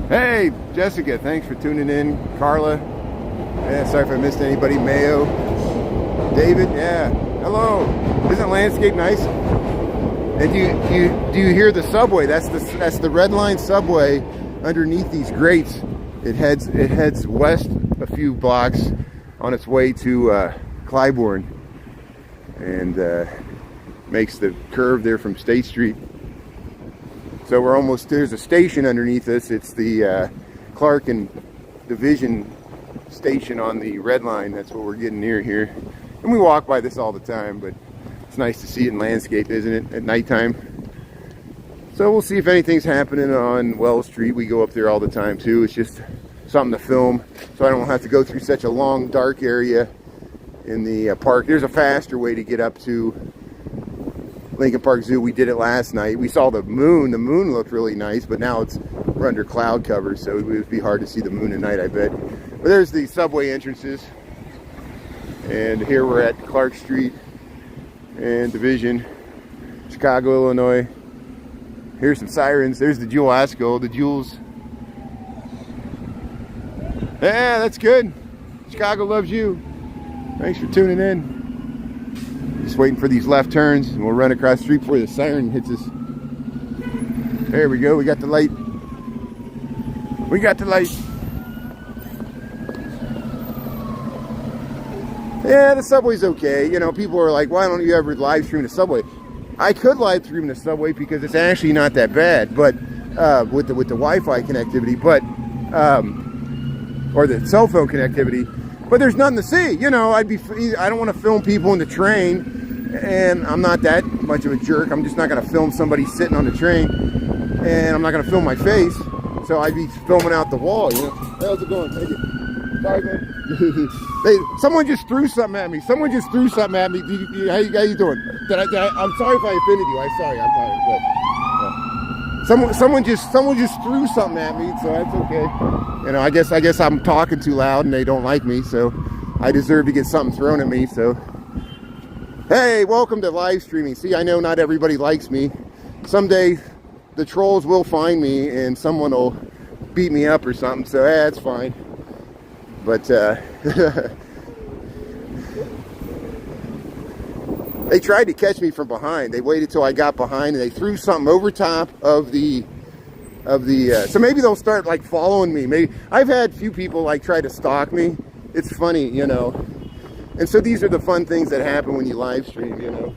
Hey, Jessica, thanks for tuning in. Carla, yeah, sorry if I missed anybody. Mayo, David, yeah, hello. Isn't landscape nice? And do you hear the subway? That's the Red Line subway underneath these grates. It heads west a few blocks on its way to Clybourne, and makes the curve there from State Street. So we're almost, there's a station underneath us. It's the Clark and Division station on the Red Line. That's what we're getting near here. And we walk by this all the time, but it's nice to see it in landscape, isn't it, at nighttime? So we'll see if anything's happening on Wells Street. We go up there all the time too. It's just something to film, so I don't have to go through such a long, dark area in the park. There's a faster way to get up to Lincoln Park Zoo. We did it last night. We saw the moon. The moon looked really nice, but now we're under cloud cover, so it would be hard to see the moon at night, I bet. But there's the subway entrances. And here we're at Clark Street and Division, Chicago, Illinois. Here's some sirens. There's the Jewel Asco, the Jewels. Yeah, that's good. Chicago loves you. Thanks for tuning in. Just waiting for these left turns, and we'll run across the street before the siren hits us. There we go. We got the light. We got the light. Yeah, the subway's okay. You know, people are like, why don't you ever live stream the subway? I could live stream the subway because it's actually not that bad, but with the Wi-Fi connectivity, but or the cell phone connectivity. But there's nothing to see. You know, I don't want to film people in the train, and I'm not that much of a jerk. I'm just not going to film somebody sitting on the train, and I'm not going to film my face. So I'd be filming out the wall. You know, how's it going? Thank you. Sorry, man. Someone just threw something at me. Someone just threw something at me. How you doing? I'm sorry if I offended you. I'm sorry. I'm sorry. But, yeah. Someone just threw something at me, so that's okay. You know, I guess I'm talking too loud and they don't like me, so I deserve to get something thrown at me. So, hey, welcome to live streaming. See, I know not everybody likes me. Someday the trolls will find me and someone will beat me up or something. So, that's fine. But they tried to catch me from behind. They waited till I got behind and they threw something over top of the so maybe they'll start like following me. Maybe I've had a few people like try to stalk me. It's funny, you know. And so these are the fun things that happen when you live stream, you know.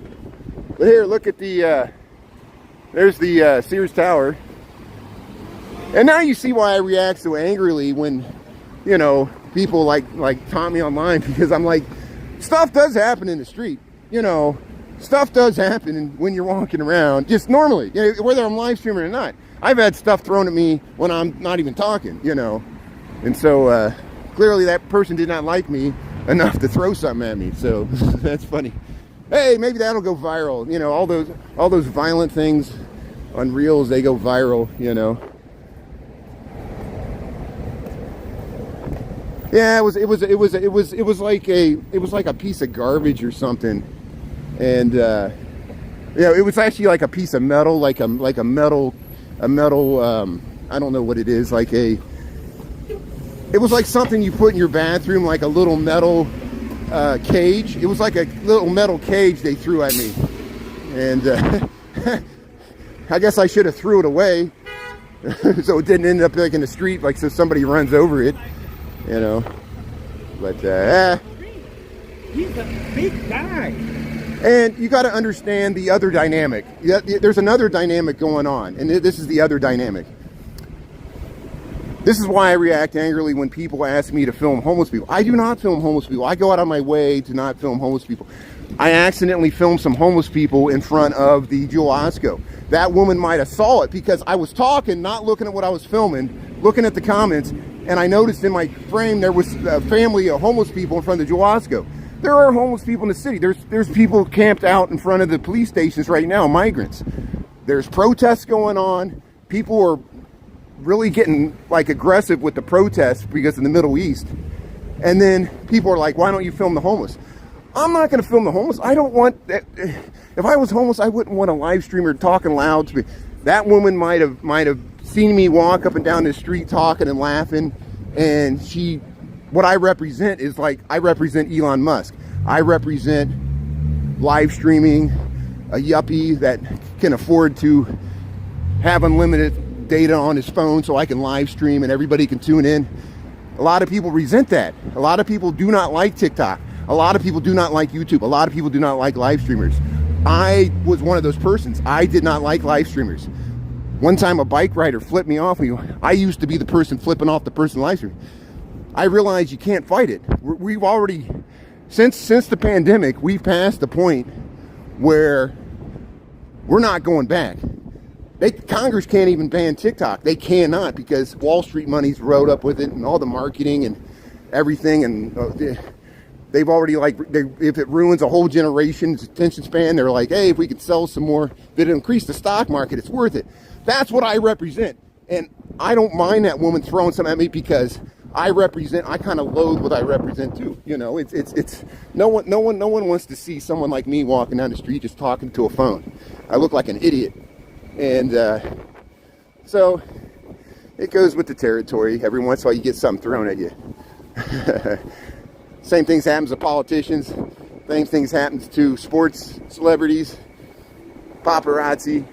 But here, look at the there's the Sears Tower. And now you see why I react so angrily when, you know, people like taunt me online, because I'm like, stuff does happen in the street, you know. Stuff does happen when you're walking around, just normally, you know, whether I'm live streaming or not. I've had stuff thrown at me when I'm not even talking, you know. And so clearly that person did not like me enough to throw something at me. So that's funny. Hey, maybe that'll go viral. You know, all those violent things on reels, they go viral, you know. Yeah, it was like a piece of garbage or something. And yeah, it was actually like a piece of metal, like a metal I don't know what it is, it was like something you put in your bathroom, like a little metal cage. It was like a little metal cage they threw at me, and I guess I should have threw it away, So it didn't end up like in the street, like so somebody runs over it, you know. But He's a big guy. and you got to understand the other dynamic. There's another dynamic going on, and this is the other dynamic. This is why I react angrily when people ask me to film homeless people. I do not film homeless people. I go out of my way to not film homeless people. I accidentally filmed some homeless people in front of the Jewel Osco. That woman might have saw it because I was talking, not looking at what I was filming, looking at the comments, and I noticed in my frame there was a family of homeless people in front of the Jewel Osco. There are homeless people in the city. There's people camped out in front of the police stations right now, migrants. There's protests going on. People are really getting like aggressive with the protests because in the Middle East. And then people are like, why don't you film the homeless? I'm not going to film the homeless. I don't want that. If I was homeless, I wouldn't want a live streamer talking loud to me. That woman might have seen me walk up and down the street talking and laughing, and what I represent is like, I represent Elon Musk. I represent live streaming, a yuppie that can afford to have unlimited data on his phone so I can live stream and everybody can tune in. A lot of people resent that. A lot of people do not like TikTok. A lot of people do not like YouTube. A lot of people do not like live streamers. I was one of those persons. I did not like live streamers. One time a bike rider flipped me off. I used to be the person flipping off the person live streaming. I realized you can't fight it. We've already, since the pandemic, we've passed the point where we're not going back. Congress can't even ban TikTok. They cannot, because Wall Street money's rode up with it and all the marketing and everything. And they've already, like, if it ruins a whole generation's attention span, they're like, hey, if we could sell some more, if it increased the stock market, it's worth it. That's what I represent. And I don't mind that woman throwing something at me because I kind of loathe what I represent too. You know, it's no one wants to see someone like me walking down the street just talking to a phone. I look like an idiot. And so it goes with the territory. Every once in a while you get something thrown at you. Same things happens to politicians. Same things happens to sports celebrities, paparazzi.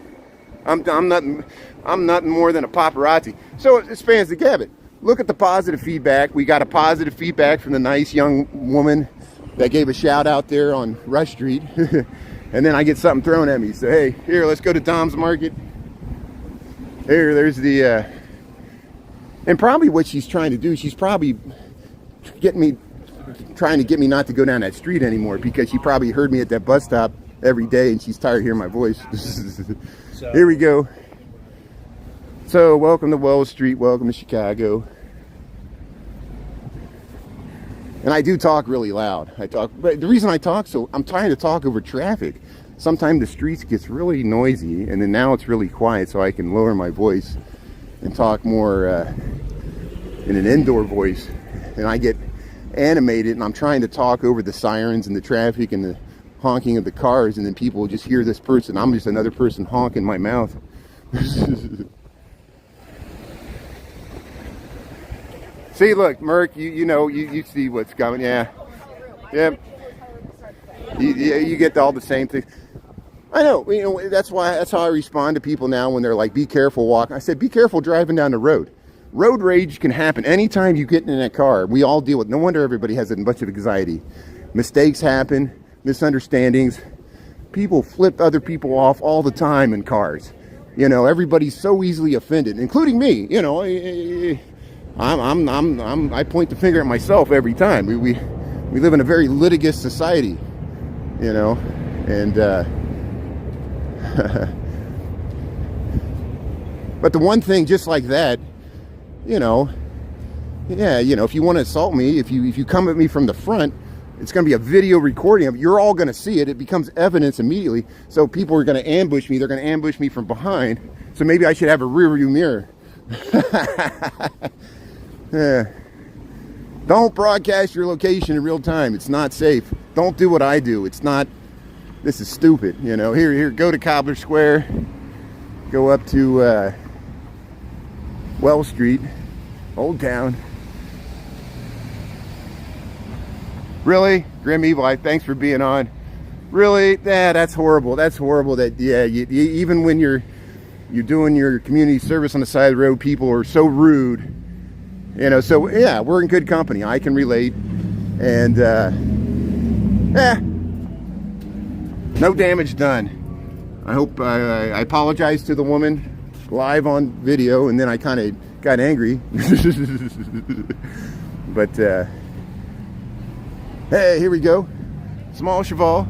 I'm nothing more than a paparazzi. So it spans the gamut. Look at the positive feedback. We got a positive feedback from the nice young woman that gave a shout out there on Rush Street. And then I get something thrown at me. So, hey, here, let's go to Tom's Market. Here, there's the, and probably what she's trying to do, she's probably trying to get me not to go down that street anymore, because she probably heard me at that bus stop every day and she's tired of hearing my voice. So, here we go. So, welcome to Wells Street, welcome to Chicago. And I do talk really loud. But the reason I talk I'm trying to talk over traffic. Sometimes the streets gets really noisy, and then now it's really quiet, so I can lower my voice and talk more in an indoor voice. And I get animated, and I'm trying to talk over the sirens and the traffic and the honking of the cars, and then people will just hear this person. I'm just another person honking my mouth. See, look, Merc, you see what's coming, yeah. Yep. You get all the same things. I know, that's how I respond to people now when they're like, be careful walking. I said, be careful driving down the road. Road rage can happen anytime you get in that car. We all deal with it. No wonder everybody has a bunch of anxiety. Mistakes happen, misunderstandings. People flip other people off all the time in cars. Everybody's so easily offended, including me. I point the finger at myself every time. We live in a very litigious society, and but the one thing, just like that, if you want to assault me, if you come at me from the front, it's going to be a video recording of it. You're all going to see it. It becomes evidence immediately. So people are going to ambush me. They're going to ambush me from behind. So maybe I should have a rear view mirror. Yeah. Don't broadcast your location in real time. It's not safe. Don't do what I do. This is stupid. Here, go to Cobbler Square. Go up to Wells Street, Old Town. Really? Grim Evil, thanks for being on. Really? Yeah, that's horrible. That's horrible that, yeah, you, even when you're you're doing your community service on the side of the road. People are so rude, you know. So yeah, we're in good company. I can relate, and no damage done. I hope I apologize to the woman live on video, and then I kind of got angry. But hey, here we go. Small cheval,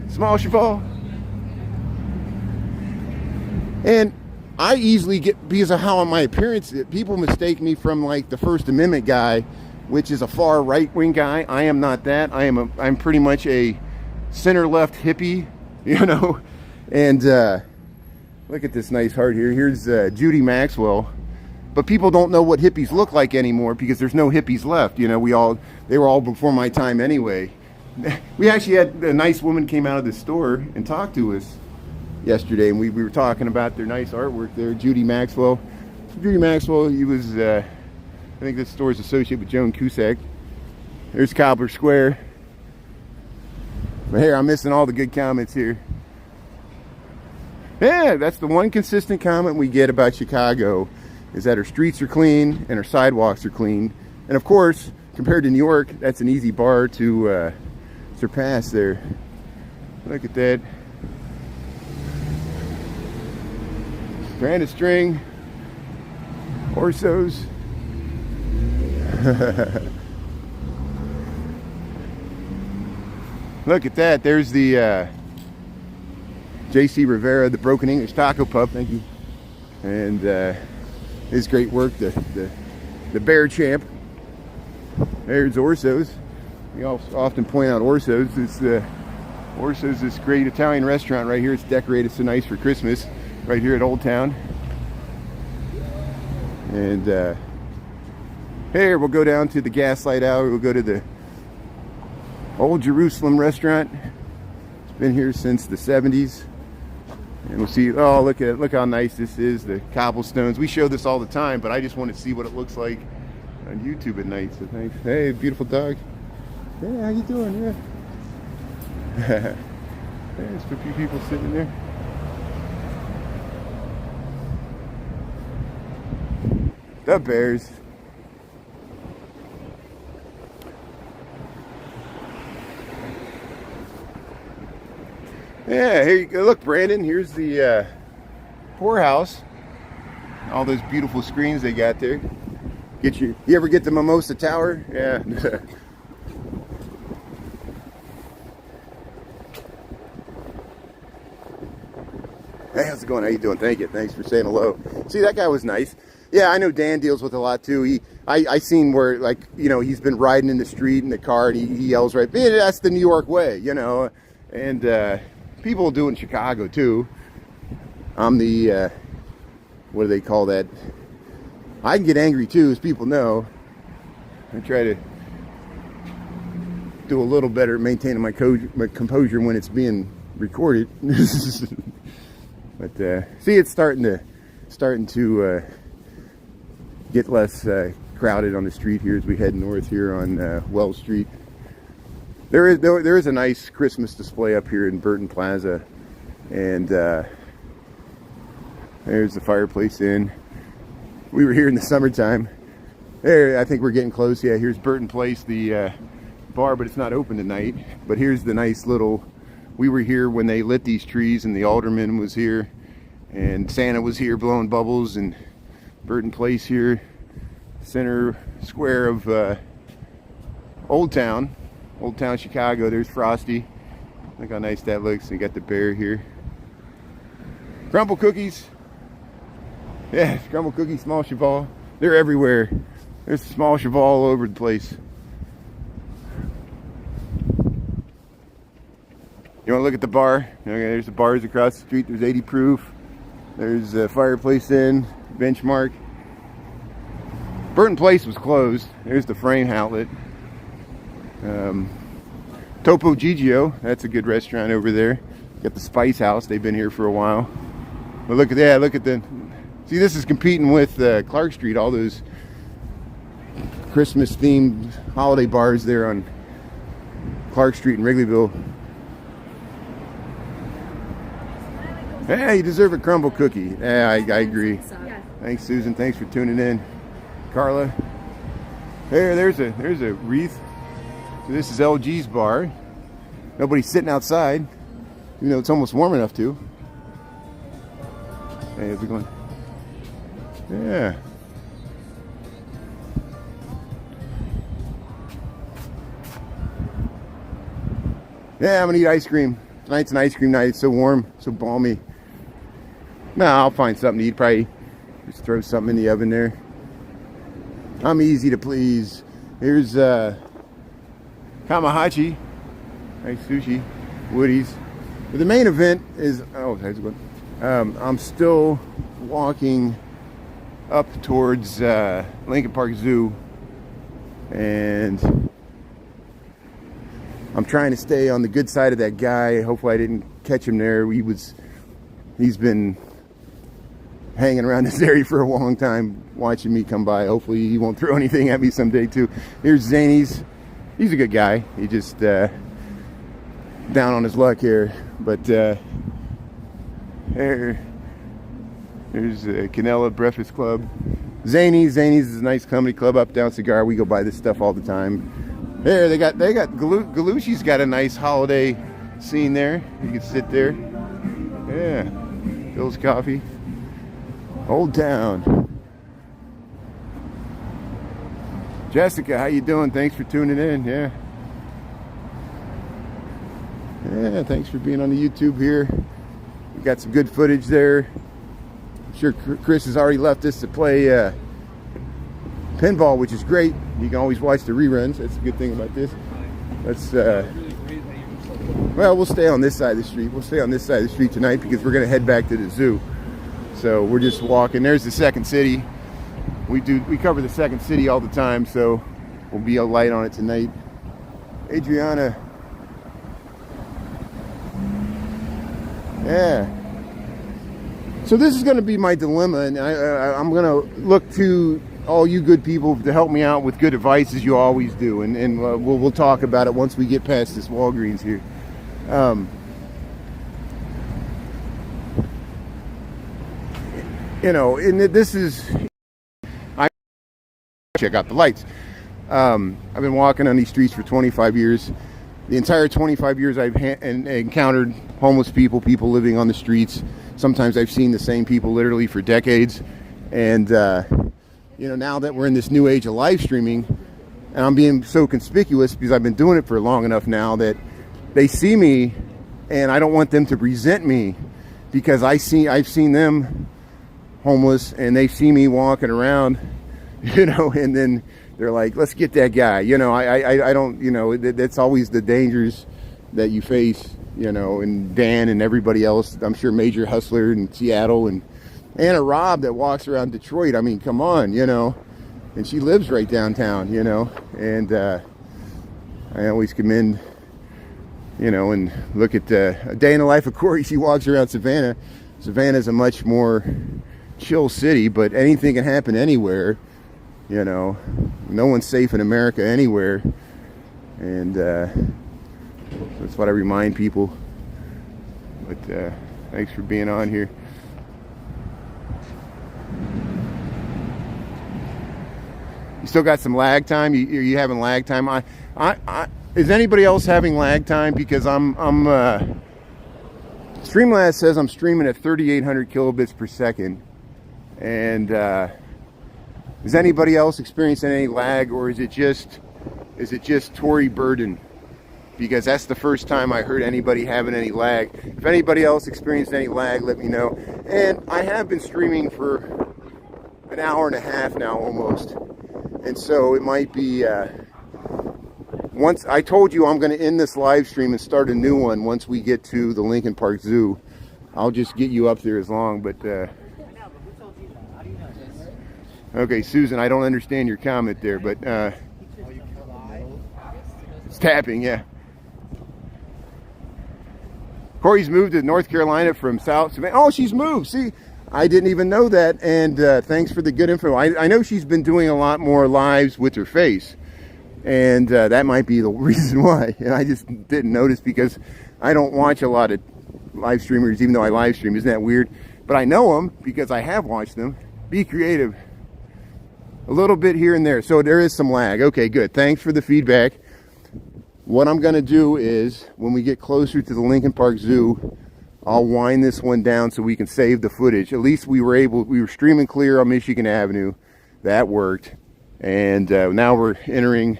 small cheval. And I easily get, because of how my appearance, people mistake me from like the First Amendment guy, which is a far right-wing guy. I am not that. I'm pretty much a center-left hippie, you know. And look at this nice heart here. Here's Judy Maxwell. But people don't know what hippies look like anymore because there's no hippies left. You know, they were all before my time anyway. We actually had a nice woman came out of the store and talked to us yesterday, and we were talking about their nice artwork there. Judy Maxwell. Judy Maxwell, he was, I think this store is associated with Joan Cusack. There's Cobbler Square. But here, I'm missing all the good comments here. Yeah, that's the one consistent comment we get about Chicago, is that our streets are clean and our sidewalks are clean. And of course, compared to New York, that's an easy bar to surpass there. Look at that. Brand of string, Orsos. Look at that. There's the J.C. Rivera, the Broken English Taco Pup. Thank you. And his great work, the Bear Champ. There's Orsos. We often point out Orsos. It's Orsos, this great Italian restaurant right here. It's decorated so nice for Christmas. Right here at Old Town. And here we'll go down to the Gaslight Hour. We'll go to the Old Jerusalem restaurant. It's been here since the 70s. And we'll see, oh, look how nice this is, the cobblestones. We show this all the time, but I just want to see what it looks like on YouTube at night. So thanks. Hey, beautiful dog. Hey, how you doing? Yeah. There's a few people sitting there. The Bears. Yeah, here you go. Look, Brandon, here's the poorhouse. All those beautiful screens they got there. You ever get the Mimosa Tower? Yeah. Hey, how's it going? How you doing? Thank you. Thanks for saying hello. See, that guy was nice. Yeah, I know Dan deals with a lot too. I seen where, like, you know, he's been riding in the street in the car and he yells right, man, that's the New York way, you know. And people do it in Chicago too. I'm the, what do they call that? I can get angry too, as people know. I try to do a little better at maintaining my composure when it's being recorded. But see, it's starting to get less crowded on the street here as we head north here on Wells Street. There is a nice Christmas display up here in Burton Plaza, and there's the Fireplace Inn. We were here in the summertime. There, I think we're getting close. Yeah, here's Burton Place, the bar, but it's not open tonight. But here's the nice little. We were here when they lit these trees, and the alderman was here, and Santa was here blowing bubbles, and Burton Place here, center square of Old Town Chicago. There's Frosty. Look how nice that looks. And you got the bear here. Crumble cookies. Yeah, crumble cookies, small cheval. They're everywhere. There's small cheval all over the place. You want to look at the bar? Okay, there's the bars across the street. There's 80 Proof. There's a Fireplace Inn, Benchmark. Burton Place was closed. There's the Frame Outlet. Topo Gigio, that's a good restaurant over there. Got the Spice House. They've been here for a while. But look at that. Look at the. See, this is competing with Clark Street. All those Christmas-themed holiday bars there on Clark Street in Wrigleyville. Hey, you deserve a crumble cookie. Yeah, I agree. Yes. Thanks, Susan. Thanks for tuning in. Carla. There's a wreath. So this is LG's bar. Nobody's sitting outside. You know, it's almost warm enough to. Hey, how's it going? Yeah. Yeah, I'm gonna eat ice cream. Tonight's an ice cream night. It's so warm, so balmy. No, I'll find something to eat. Probably just throw something in the oven there. I'm easy to please. Here's Kamahachi. Nice sushi. Woody's. But the main event is, oh, how's it going? I'm still walking up towards Lincoln Park Zoo, and I'm trying to stay on the good side of that guy. Hopefully I didn't catch him there. He's been hanging around this area for a long time, watching me come by. Hopefully he won't throw anything at me someday too. Here's Zany's. He's a good guy. He just down on his luck here. But there's Canela Breakfast Club. Zany's is a nice comedy club, up down cigar. We go buy this stuff all the time. There they got Galushi's got a nice holiday scene there. You can sit there. Yeah. Bill's Coffee. Old Town. Jessica, how you doing? Thanks for tuning in. Yeah, thanks for being on the YouTube here. We got some good footage there. I'm sure Chris has already left us to play pinball, which is great. You can always watch the reruns. That's a good thing about this. Let's well, we'll stay on this side of the street. We'll stay on this side of the street tonight because we're gonna head back to the zoo. So we're just walking. There's the second city. We cover the second city all the time, so we'll be a light on it tonight. Adriana. Yeah. So this is going to be my dilemma, and I'm going to look to all you good people to help me out with good advice, as you always do, and we'll talk about it once we get past this Walgreens here. You know, and this is, I check out the lights. I've been walking on these streets for 25 years. The entire 25 years I've encountered homeless people living on the streets. Sometimes I've seen the same people literally for decades. And, you know, now that we're in this new age of live streaming, and I'm being so conspicuous because I've been doing it for long enough now that they see me, and I don't want them to resent me because I've seen them homeless and they see me walking around, you know, and then they're like, let's get that guy. You know, I don't, you know, that's always the dangers that you face, you know, and Dan and everybody else. I'm sure Major Hustler in Seattle and Anna Robb that walks around Detroit. I mean, come on, you know, and she lives right downtown, you know, and I always commend, you know, and look at A Day in the Life of Corey. She walks around Savannah. Savannah's a much more chill city, but anything can happen anywhere, you know. No one's safe in America anywhere, and that's what I remind people. But thanks for being on here. You still got some lag time? You having lag time? Is anybody else having lag time? Because I'm Streamlabs says I'm streaming at 3,800 kilobits per second. And is anybody else experiencing any lag, or is it just Tory Burden? Because that's the first time I heard anybody having any lag. If anybody else experienced any lag, let me know. And I have been streaming for an hour and a half now almost, and so it might be once I told you I'm going to end this live stream and start a new one once we get to the Lincoln Park Zoo. I'll just get you up there as long, but okay, Susan, I don't understand your comment there, but it's tapping, yeah. Corey's moved to North Carolina from South Savannah. Oh, she's moved. See, I didn't even know that, and thanks for the good info. I know she's been doing a lot more lives with her face, and that might be the reason why. And I just didn't notice because I don't watch a lot of live streamers, even though I live stream. Isn't that weird? But I know them because I have watched them. Be creative. A little bit here and there. So there is some lag. Okay, good. Thanks for the feedback. What I'm going to do is, when we get closer to the Lincoln Park Zoo, I'll wind this one down so we can save the footage. At least we were streaming clear on Michigan Avenue. That worked. And now we're entering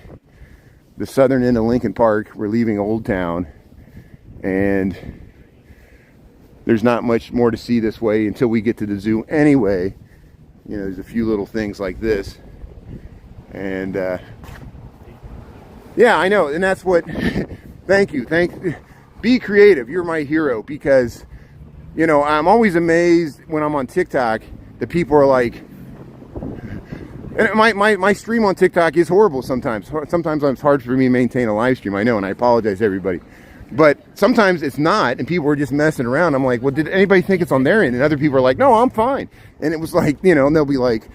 the southern end of Lincoln Park. We're leaving Old Town. And there's not much more to see this way until we get to the zoo anyway. You know, there's a few little things like this. And yeah, I know. And that's what, thank you. Be creative. You're my hero, because, you know, I'm always amazed when I'm on TikTok that people are like, and my stream on TikTok is horrible sometimes. Sometimes it's hard for me to maintain a live stream, I know, and I apologize to everybody. But sometimes it's not, and people are just messing around. I'm like, well, did anybody think it's on their end? And other people are like, no, I'm fine. And it was like, you know, and they'll be like,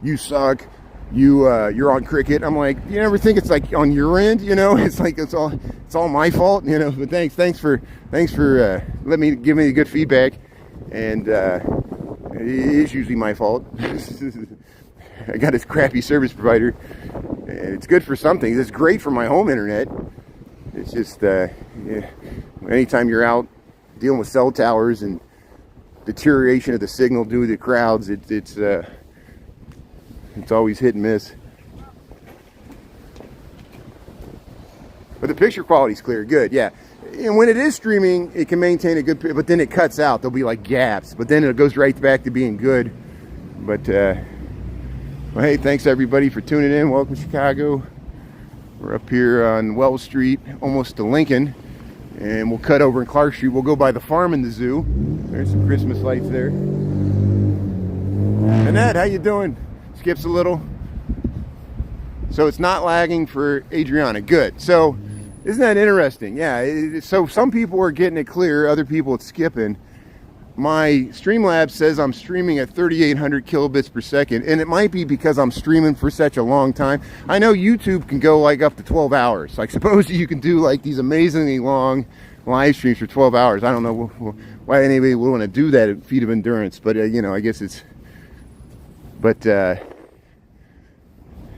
you suck. You're on Cricket. I'm like, you never think it's like on your end, you know? It's like it's all my fault, you know. But thanks for give me good feedback. And it is usually my fault. I got this crappy service provider, and it's good for something. It's great for my home internet. It's just yeah, anytime you're out dealing with cell towers and deterioration of the signal due to the crowds, it's always hit and miss. But the picture quality is clear, good, yeah. And when it is streaming, it can maintain a good, but then it cuts out. There'll be like gaps, but then it goes right back to being good. But well, hey, thanks everybody for tuning in. Welcome to Chicago. We're up here on Wells Street, almost to Lincoln, and we'll cut over in Clark Street. We'll go by the farm and the zoo. There's some Christmas lights there. Annette, how you doing? Skips a little. So it's not lagging for Adriana. Good. So isn't that interesting? Yeah. So some people are getting it clear. Other people it's skipping. My Streamlabs says I'm streaming at 3,800 kilobits per second. And it might be because I'm streaming for such a long time. I know YouTube can go like up to 12 hours. Like suppose you can do like these amazingly long live streams for 12 hours. I don't know why anybody would want to do that at feat of endurance. But, you know, I guess it's... But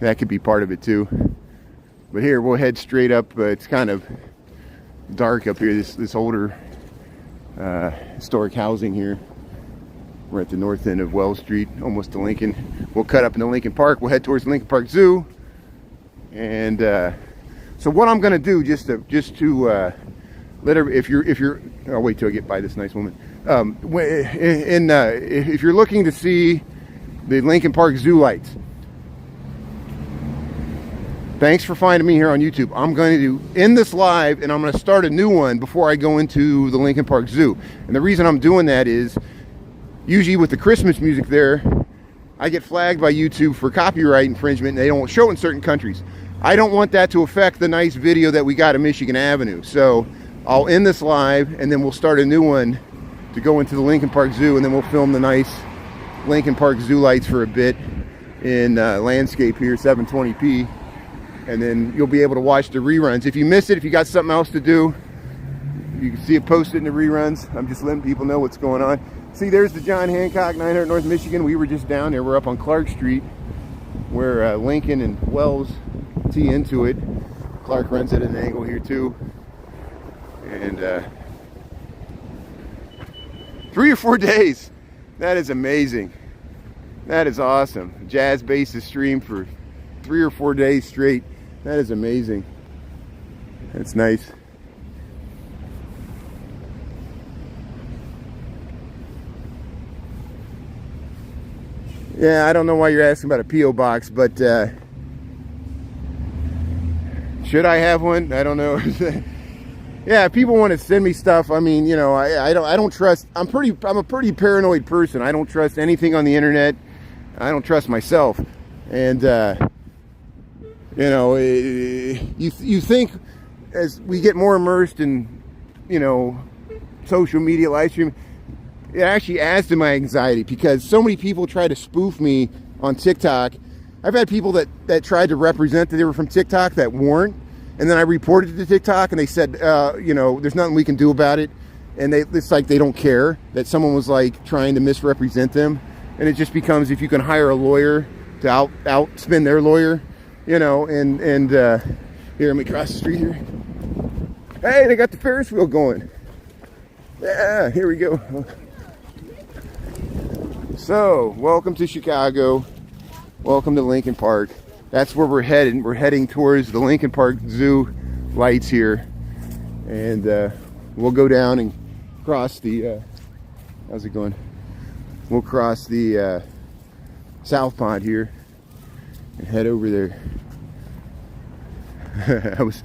that could be part of it too. But here we'll head straight up. It's kind of dark up here. This older historic housing here. We're at the north end of Wells Street, almost to Lincoln. We'll cut up into Lincoln Park. We'll head towards the Lincoln Park Zoo. And so what I'm going to do, just to let her, if you're, I'll wait till I get by this nice woman. If you're looking to see the Lincoln Park Zoo lights, thanks for finding me here on YouTube. I'm going to end this live and I'm going to start a new one before I go into the Lincoln Park Zoo. And the reason I'm doing that is usually with the Christmas music there, I get flagged by YouTube for copyright infringement and they don't show it in certain countries. I don't want that to affect the nice video that we got at Michigan Avenue. So I'll end this live and then we'll start a new one to go into the Lincoln Park Zoo, and then we'll film the nice Lincoln Park Zoo lights for a bit in landscape here, 720p. And then you'll be able to watch the reruns. If you miss it, if you got something else to do, you can see it posted in the reruns. I'm just letting people know what's going on. See, there's the John Hancock, 900 North Michigan. We were just down there. We're up on Clark Street, where Lincoln and Wells tee into it. Clark runs at an angle here too. And 3 or 4 days. That is amazing. That is awesome. Jazz bass is streamed for 3 or 4 days straight. That is amazing. That's nice. Yeah, I don't know why you're asking about a P.O. box, but should I have one? I don't know. Yeah, if people want to send me stuff, I mean, you know, I don't trust. I'm a pretty paranoid person. I don't trust anything on the internet. I don't trust myself. And you know, you think as we get more immersed in, you know, social media, live stream, it actually adds to my anxiety because so many people try to spoof me on TikTok. I've had people that tried to represent that they were from TikTok that weren't, and then I reported it to TikTok and they said, you know, there's nothing we can do about it. and it's like they don't care that someone was like trying to misrepresent them, and it just becomes, if you can hire a lawyer to outspin their lawyer, you know. And here, let me cross the street here. Hey, they got the Ferris wheel going. Yeah, here we go. So, welcome to Chicago. Welcome to Lincoln Park. That's where we're heading. We're heading towards the Lincoln Park Zoo lights here. And we'll go down and cross the, how's it going? We'll cross the South Pond here and head over there. I was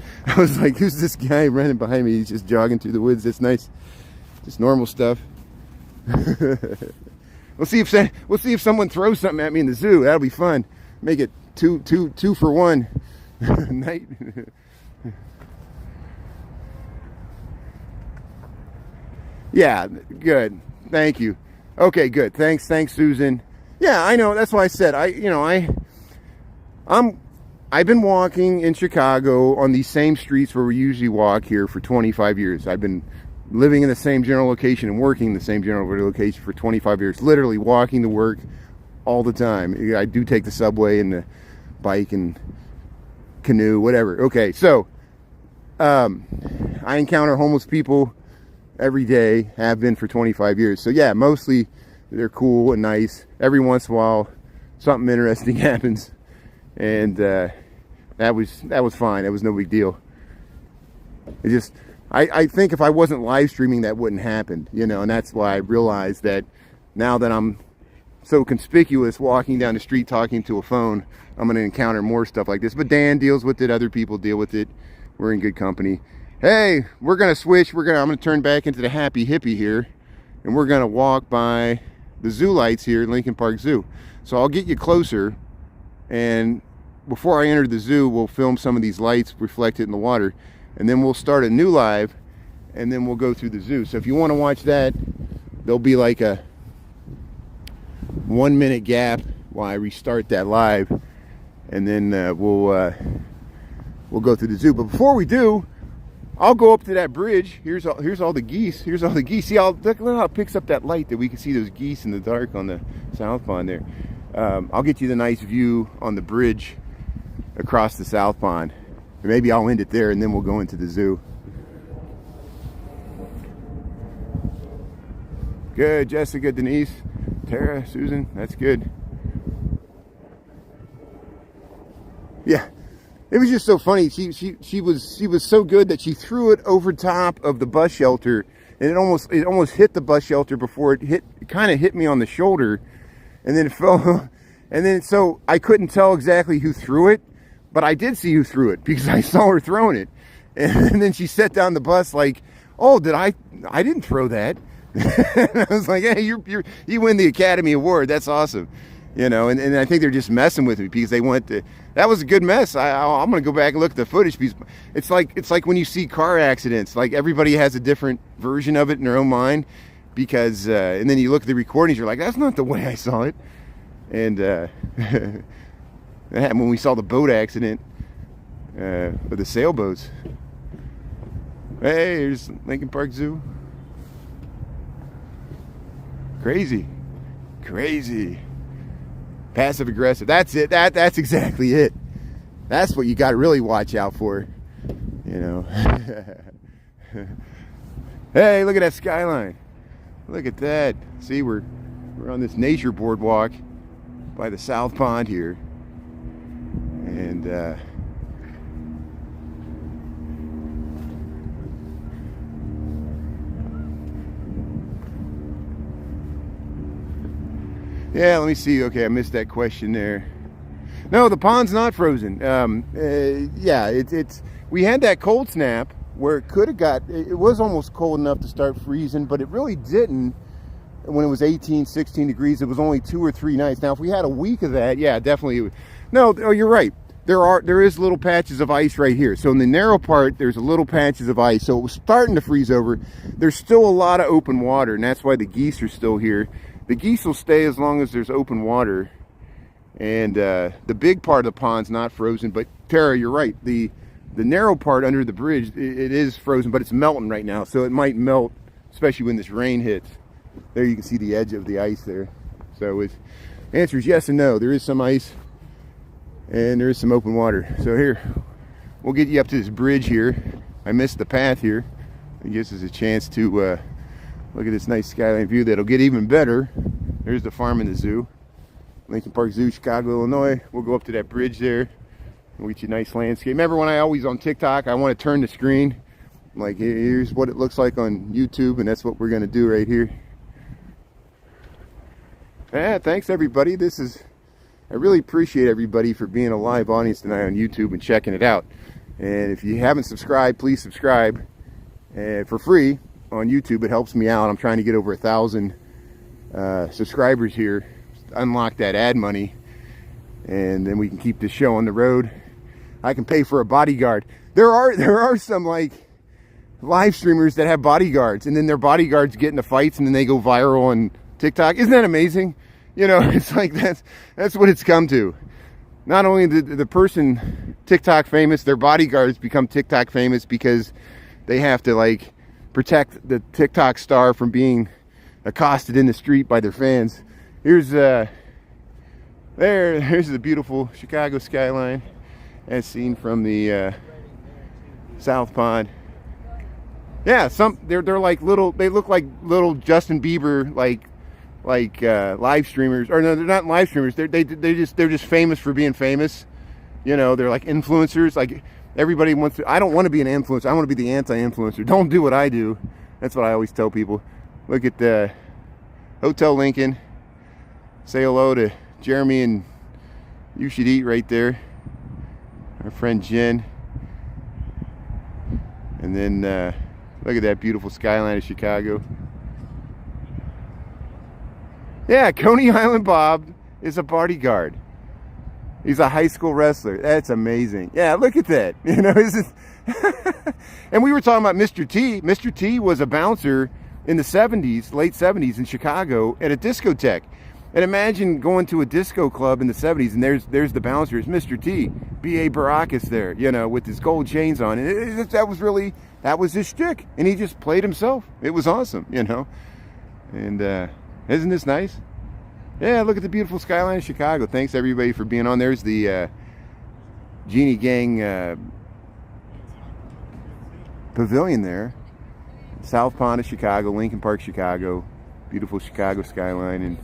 like, who's this guy running behind me? He's just jogging through the woods. That's nice. Just normal stuff. We'll see if someone throws something at me in the zoo. That'll be fun. Make it two for one night. Yeah, good. Thank you. Okay, good. Thanks, Susan. Yeah, I know. That's why I said I've been walking in Chicago on these same streets where we usually walk here for 25 years. I've been living in the same general location and working in the same general location for 25 years. Literally walking to work all the time. I do take the subway and the bike and canoe, whatever. Okay, so I encounter homeless people every day, have been for 25 years. So yeah, mostly they're cool and nice. Every once in a while something interesting happens, and that was fine. That was no big deal. It just, I think if I wasn't live streaming, that wouldn't happen, you know. And that's why I realized that now that I'm so conspicuous walking down the street talking to a phone, I'm going to encounter more stuff like this. But Dan deals with it, other people deal with it. We're in good company. Hey, we're going to switch. I'm going to turn back into the happy hippie here, and we're going to walk by the zoo lights here at Lincoln Park Zoo. So I'll get you closer, and before I enter the zoo, we'll film some of these lights reflected in the water, and then we'll start a new live, and then we'll go through the zoo. So if you want to watch that, there'll be like a 1 minute gap while I restart that live, and then we'll go through the zoo. But before we do, I'll go up to that bridge. Here's all the geese. Here's all the geese. See, look how it picks up that light that we can see those geese in the dark on the South Pond there. I'll get you the nice view on the bridge across the South Pond. Or maybe I'll end it there and then we'll go into the zoo. Good, Jessica, Denise, Tara, Susan, that's good. Yeah, it was just so funny. She was so good that she threw it over top of the bus shelter, and it almost hit the bus shelter before it kind of hit me on the shoulder, and then it fell. And then so I couldn't tell exactly who threw it, but I did see who threw it because I saw her throwing it. And then she set down the bus like, "Oh, I didn't throw that." And I was like, "Hey, you win the Academy Award. That's awesome." You know, and I think they're just messing with me because they want to. That was a good mess. I'm going to go back and look at the footage because it's like when you see car accidents, like everybody has a different version of it in their own mind, because and then you look at the recordings, you're like, that's not the way I saw it. And that happened when we saw the boat accident with the sailboats. Hey, here's Lincoln Park Zoo. Crazy. Passive aggressive. That's it. That's exactly it. That's what you got to really watch out for. You know. Hey, look at that skyline. Look at that. See, we're on this nature boardwalk by the South Pond here, and yeah, let me see. Okay, I missed that question there. No, the pond's not frozen. Yeah, it's we had that cold snap where it was almost cold enough to start freezing, but it really didn't when it was 18, 16 degrees. It was only 2 or 3 nights. Now, if we had a week of that, yeah, definitely. No, oh, you're right. There is little patches of ice right here. So in the narrow part, there's a little patches of ice. So it was starting to freeze over. There's still a lot of open water, and that's why the geese are still here. The geese will stay as long as there's open water, and the big part of the pond's not frozen. But Tara, you're right. The narrow part under the bridge, it is frozen, but it's melting right now, so it might melt especially when this rain hits. There you can see the edge of the ice there. So the answer is yes and no. There is some ice and there is some open water. So here, we'll get you up to this bridge here. I missed the path here. It gives us a chance to look at this nice skyline view that'll get even better. There's the farm and the zoo. Lincoln Park Zoo, Chicago, Illinois. We'll go up to that bridge there. We'll get you a nice landscape. Remember when I always on TikTok, I want to turn the screen. Like, here's what it looks like on YouTube, and that's what we're going to do right here. Yeah, thanks everybody. I really appreciate everybody for being a live audience tonight on YouTube and checking it out. And if you haven't subscribed, please subscribe for free on YouTube. It helps me out. I'm trying to get over 1,000 subscribers here, unlock that ad money, and then we can keep this show on the road. I can pay for a bodyguard. There are some like live streamers that have bodyguards, and then their bodyguards get into fights and then they go viral on TikTok. Isn't that amazing? You know, it's like that's what it's come to. Not only the person TikTok famous, their bodyguards become TikTok famous because they have to like protect the TikTok star from being accosted in the street by their fans. Here's the beautiful Chicago skyline as seen from the South Pond. Yeah, they're like they look like little Justin Bieber like live streamers, or no, they're not live streamers. They're just famous for being famous. You know, they're like influencers. Like everybody wants to. I don't want to be an influencer. I want to be the anti-influencer. Don't do what I do. That's what I always tell people. Look at the Hotel Lincoln. Say hello to Jeremy and You Should Eat right there. Our friend Jen. And then look at that beautiful skyline of Chicago. Yeah, Coney Island Bob is a bodyguard. He's a high school wrestler. That's amazing. Yeah, look at that. You know, and we were talking about Mr. T. Mr. T was a bouncer in the 70s, late 70s in Chicago at a discotheque. And imagine going to a disco club in the 70s and there's the bouncer, it's Mr. T. B.A. Baracus there, you know, with his gold chains on. And that was his shtick. And he just played himself. It was awesome, you know. And isn't this nice? Yeah, look at the beautiful skyline of Chicago. Thanks everybody for being on. There's the Genie Gang pavilion there. South Pond of Chicago, Lincoln Park, Chicago. Beautiful Chicago skyline.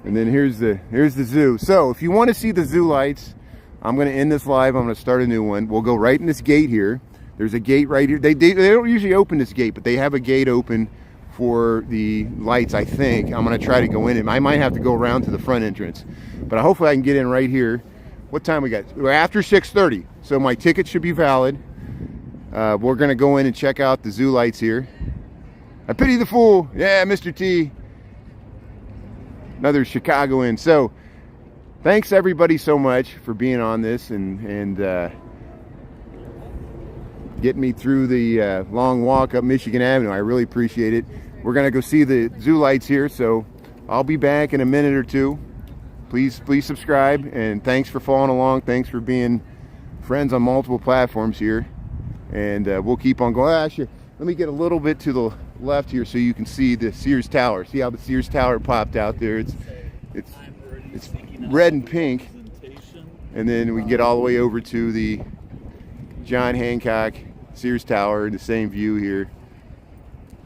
And then here's the zoo. So if you want to see the zoo lights, I'm going to end this live. I'm going to start a new one. We'll go right in this gate here. There's a gate right here. They don't usually open this gate, but they have a gate open for the lights, I think. I'm going to try to go in, and I might have to go around to the front entrance. But hopefully I can get in right here. What time we got? We're after 6:30, so my ticket should be valid. We're going to go in and check out the zoo lights here. I pity the fool. Yeah, Mr. T. Another Chicagoan. So thanks everybody so much for being on this and getting me through the long walk up Michigan Avenue. I really appreciate it. We're going to go see the zoo lights here, so I'll be back in a minute or two. Please subscribe, and thanks for following along. Thanks for being friends on multiple platforms here. And we'll keep on going. Actually, let me get a little bit to the left here so you can see the Sears Tower. See how the Sears Tower popped out there? It's red and pink. And then we get all the way over to the John Hancock Sears Tower, the same view here.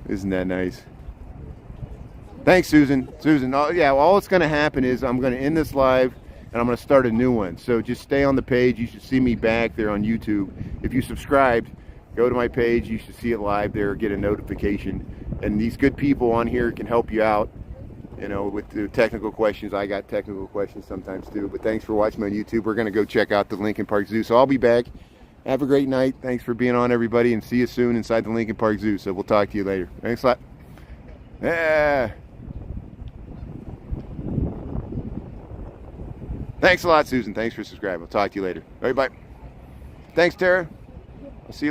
Isn't that nice? Thanks, Susan. All that's going to happen is I'm going to end this live and I'm going to start a new one. So just stay on the page. You should see me back there on YouTube. If you subscribed, go to my page. You should see it live there, get a notification. And these good people on here can help you out, you know, with the technical questions. I got technical questions sometimes too. But thanks for watching on YouTube. We're going to go check out the Lincoln Park Zoo. So I'll be back. Have a great night. Thanks for being on, everybody, and see you soon inside the Lincoln Park Zoo. So we'll talk to you later. Thanks a lot. Yeah. Thanks a lot, Susan. Thanks for subscribing. I'll talk to you later. All right, bye. Thanks, Tara. I'll see you later.